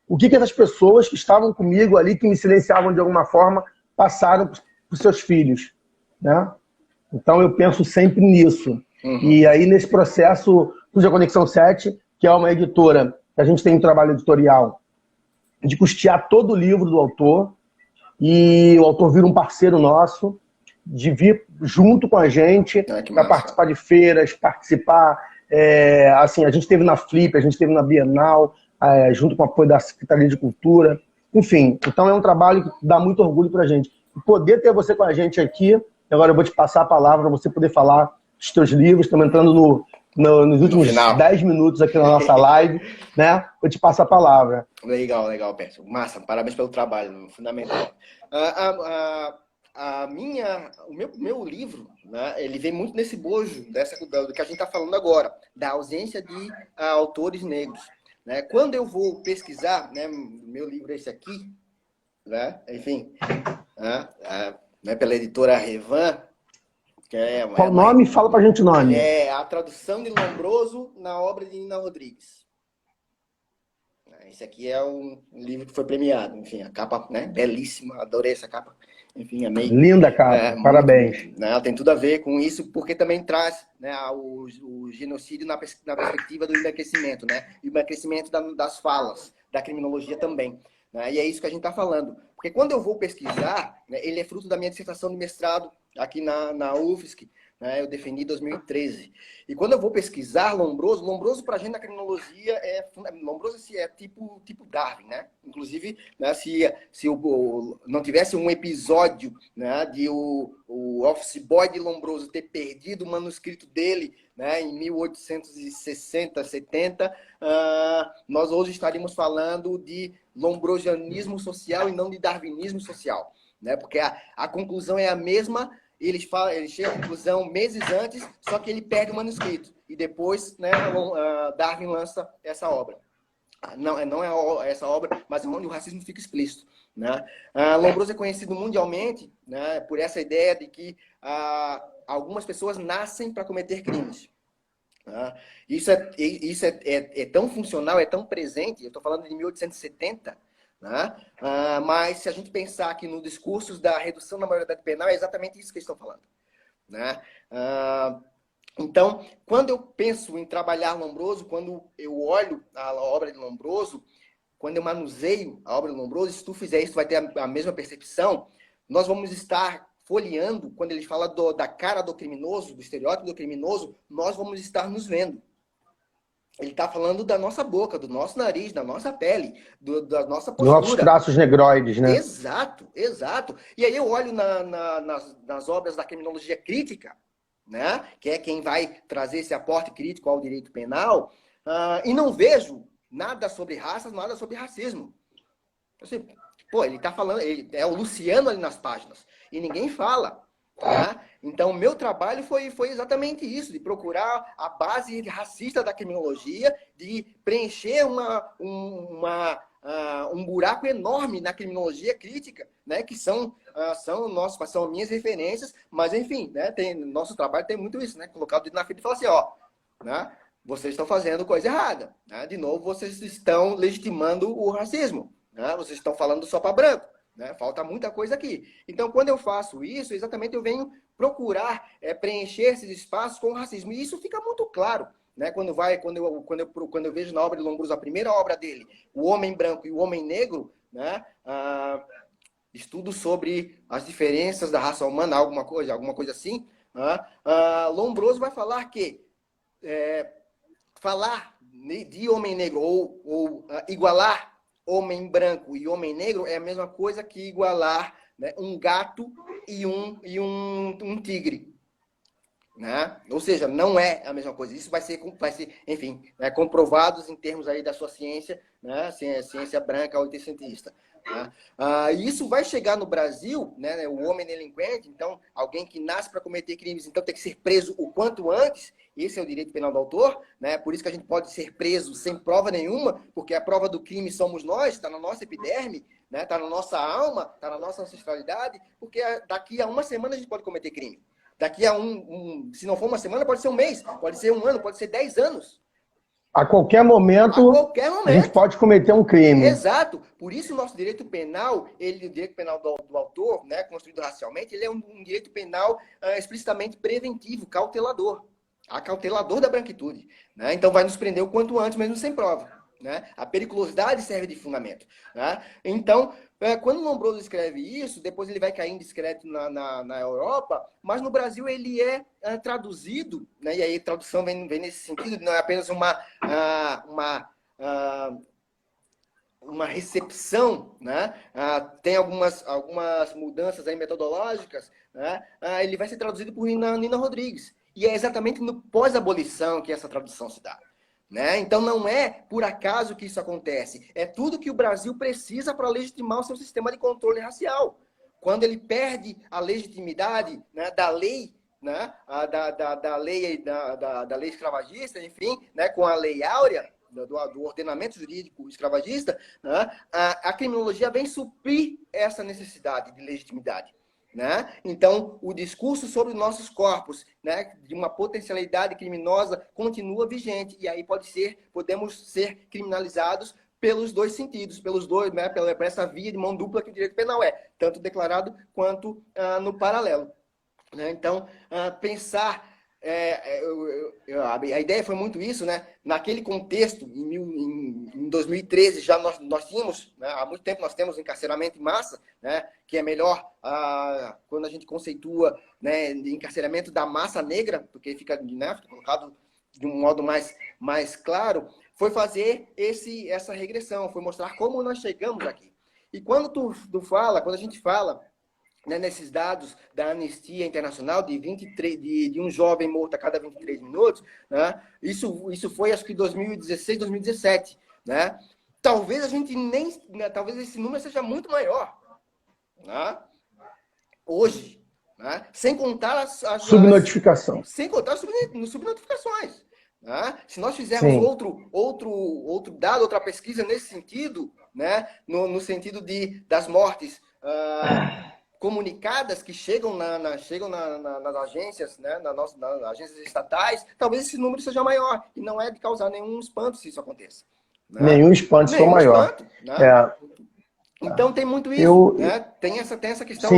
o que essas pessoas que estavam comigo ali, que me silenciavam de alguma forma, passaram para os seus filhos, né? Então eu penso sempre nisso. E aí nesse processo, surge a Conexão 7, que é uma editora, que a gente tem um trabalho editorial de custear todo o livro do autor, e o autor vira um parceiro nosso, de vir junto com a gente para participar de feiras, participar. Assim, a gente esteve na Flip, a gente esteve na Bienal, junto com o apoio da Secretaria de Cultura. Enfim, então é um trabalho que dá muito orgulho para a gente. E poder ter você com a gente aqui, agora eu vou te passar a palavra para você poder falar dos teus livros. Estamos entrando nos últimos 10 minutos aqui na nossa live, né? Vou te passar a palavra. Legal, Pércio. Massa, parabéns pelo trabalho, fundamental. O meu livro, né, ele vem muito nesse bojo do que a gente está falando agora, da ausência de autores negros. Né? Quando eu vou pesquisar, né, meu livro é esse aqui, né? Enfim, né, pela editora Revan. Qual o nome? Fala pra gente o nome. É a tradução de Lombroso na obra de Nina Rodrigues. Esse aqui é um livro que foi premiado. Enfim, a capa, né, belíssima, adorei essa capa. Enfim, amei. Linda capa, parabéns. Muito, né, ela tem tudo a ver com isso, porque também traz, né, o genocídio na perspectiva do embranquecimento, né? E o embranquecimento das falas, da criminologia também. Né? E é isso que a gente está falando. Porque quando eu vou pesquisar, né, ele é fruto da minha dissertação de mestrado aqui na UFSC, né, eu defendi em 2013. E quando eu vou pesquisar Lombroso para a gente na criminologia Lombroso é tipo Darwin, né? Inclusive, né, se não tivesse um episódio, né, de o office boy de Lombroso ter perdido o manuscrito dele, né, em 1860, 70, nós hoje estaríamos falando de lombrosianismo social e não de darwinismo social, né? Porque a conclusão é a mesma. Ele chega à conclusão meses antes, só que ele perde o manuscrito. E depois, né, Darwin lança essa obra. Não é essa obra, mas é onde o racismo fica explícito. Né? Lombroso é conhecido mundialmente, né, por essa ideia de que algumas pessoas nascem para cometer crimes. Isso é tão funcional, é tão presente, eu estou falando de 1870, né? Mas se a gente pensar aqui no discurso da redução da maioridade penal, é exatamente isso que eles estão falando. Né? Então, quando eu penso em trabalhar Lombroso, quando eu olho a obra de Lombroso, quando eu manuseio a obra de Lombroso, se tu fizer isso, tu vai ter a mesma percepção. Nós vamos estar folheando, quando ele fala da cara do criminoso, do estereótipo do criminoso, nós vamos estar nos vendo. Ele está falando da nossa boca, do nosso nariz, da nossa pele, da nossa postura. Nossos traços negroides, né? Exato. E aí eu olho nas obras da criminologia crítica, né, que é quem vai trazer esse aporte crítico ao direito penal, e não vejo nada sobre raças, nada sobre racismo. Assim, ele está falando, é o Luciano ali nas páginas, e ninguém fala. Tá? Então, o meu trabalho foi exatamente isso, de procurar a base racista da criminologia, de preencher um buraco enorme na criminologia crítica, né? Que são minhas referências, mas enfim, né? Nosso trabalho tem muito isso, né? Colocar o dedo na ferida e falar assim, ó, né? Vocês estão fazendo coisa errada, né? De novo, vocês estão legitimando o racismo, né? Vocês estão falando só para branco. Né? Falta muita coisa aqui. Então, quando eu faço isso, exatamente eu venho procurar preencher esses espaços com o racismo. E isso fica muito claro, né? Quando eu vejo na obra de Lombroso, a primeira obra dele, O Homem Branco e o Homem Negro, né? Estudo sobre as diferenças da raça humana, alguma coisa assim. Lombroso vai falar que falar de homem negro ou igualar homem branco e homem negro é a mesma coisa que igualar, né, um gato e um tigre. Né? Ou seja, não é a mesma coisa. Isso vai ser enfim, né, comprovados em termos aí da sua ciência, né, ciência branca oitocentista. Né? E isso vai chegar no Brasil, né? O homem delinquente, então, alguém que nasce para cometer crimes, então tem que ser preso o quanto antes. Esse é o direito penal do autor, né? Por isso que a gente pode ser preso sem prova nenhuma, porque a prova do crime somos nós, está na nossa epiderme, né? Está na nossa alma, está na nossa ancestralidade, porque daqui a uma semana a gente pode cometer crime. Daqui a se não for uma semana, pode ser um mês, pode ser um ano, pode ser 10 anos. A qualquer momento, a gente pode cometer um crime. Exato. Por isso o nosso direito penal, o direito penal do autor, né, construído racialmente, ele é um direito penal explicitamente preventivo, cautelador. Acautelador da branquitude. Né? Então vai nos prender o quanto antes, mesmo sem prova. Né? A periculosidade serve de fundamento. Né? Então, quando o Lombroso escreve isso, depois ele vai cair em discreto na Europa, mas no Brasil ele é traduzido, né? E aí a tradução vem nesse sentido, não é apenas uma recepção, né? Tem algumas mudanças aí metodológicas, né? Ele vai ser traduzido por Nina Rodrigues. E é exatamente no pós-abolição que essa tradução se dá. Né? Então não é por acaso que isso acontece. É tudo que o Brasil precisa para legitimar o seu sistema de controle racial. Quando ele perde a legitimidade, né, da lei, né, da lei escravagista, enfim, né, com a lei áurea, do ordenamento jurídico escravagista, né, a criminologia vem suprir essa necessidade de legitimidade. Né? Então, o discurso sobre nossos corpos, né, de uma potencialidade criminosa, continua vigente. E aí podemos ser criminalizados pelos dois sentidos, né, pela essa via de mão dupla que o direito penal é, tanto declarado quanto no paralelo. Né? Então, pensar... a ideia foi muito isso, né? Naquele contexto, em 2013, já nós tínhamos, né? Há muito tempo nós temos encarceramento em massa, né? Que é melhor quando a gente conceitua, né, de encarceramento da massa negra, porque fica, né, colocado de um modo mais claro, foi fazer essa regressão, foi mostrar como nós chegamos aqui. E quando quando a gente fala, né, nesses dados da Anistia Internacional de um jovem morto a cada 23 minutos, né, isso foi acho que 2016, 2017, né? Talvez a gente talvez esse número seja muito maior, né? Hoje, né? Sem contar subnotificação. Sem contar as subnotificações. Né? Se nós fizermos outro dado, outra pesquisa nesse sentido, né, no sentido das mortes comunicadas que chegam nas agências, né, nas agências estatais, talvez esse número seja maior. E não é de causar nenhum espanto se isso aconteça. Né? Nenhum espanto, só maior. Espanto, né? Então tem muito isso. Né? Tem essa questão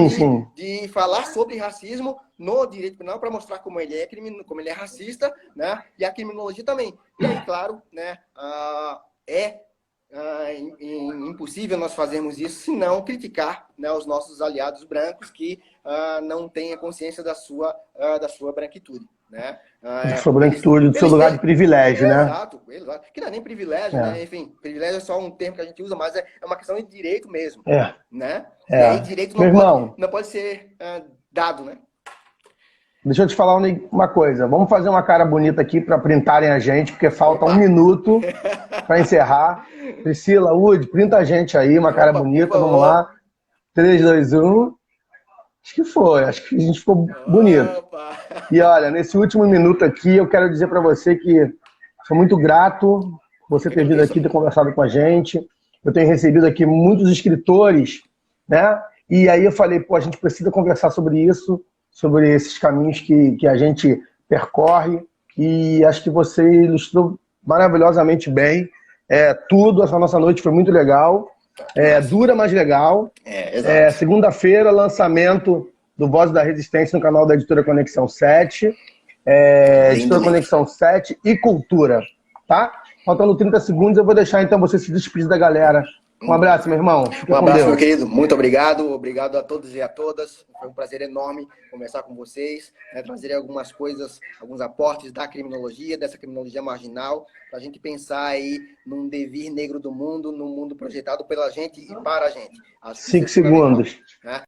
de falar sobre racismo no direito penal para mostrar como ele é racista, né? E a criminologia também. E aí, claro, né, impossível nós fazermos isso se não criticar, né, os nossos aliados brancos que não têm a consciência da sua branquitude. Né? De sua branquitude, do seu lugar de privilégio, né? Exato. Que não é nem privilégio, né? Enfim, privilégio é só um termo que a gente usa, mas é uma questão de direito mesmo. Né? E aí direito não pode ser dado, né? Deixa eu te falar uma coisa. Vamos fazer uma cara bonita aqui para printarem a gente, porque falta 1 minuto para encerrar. Priscila, Wood, printa a gente aí, uma cara bonita. Vamos lá. 3, 2, 1. Acho que foi. Acho que a gente ficou bonito. E olha, nesse último minuto aqui, eu quero dizer para você que sou muito grato por você ter vindo aqui, ter conversado com a gente. Eu tenho recebido aqui muitos escritores, né? E aí eu falei, a gente precisa conversar sobre isso, sobre esses caminhos que a gente percorre, e acho que você ilustrou maravilhosamente bem tudo. Essa nossa noite foi muito legal, dura, mas legal. Segunda-feira, lançamento do Voz da Resistência no canal da Editora Conexão 7, Editora Conexão 7 e Cultura, tá? Faltando 30 segundos, eu vou deixar então você se despedir da galera. Um abraço, meu irmão. Um abraço, meu querido. Muito obrigado. Obrigado a todos e a todas. Foi um prazer enorme conversar com vocês, né, trazer algumas coisas, alguns aportes da criminologia, dessa criminologia marginal, para a gente pensar aí num devir negro do mundo, num mundo projetado pela gente e para a gente. 5 segundos. Né?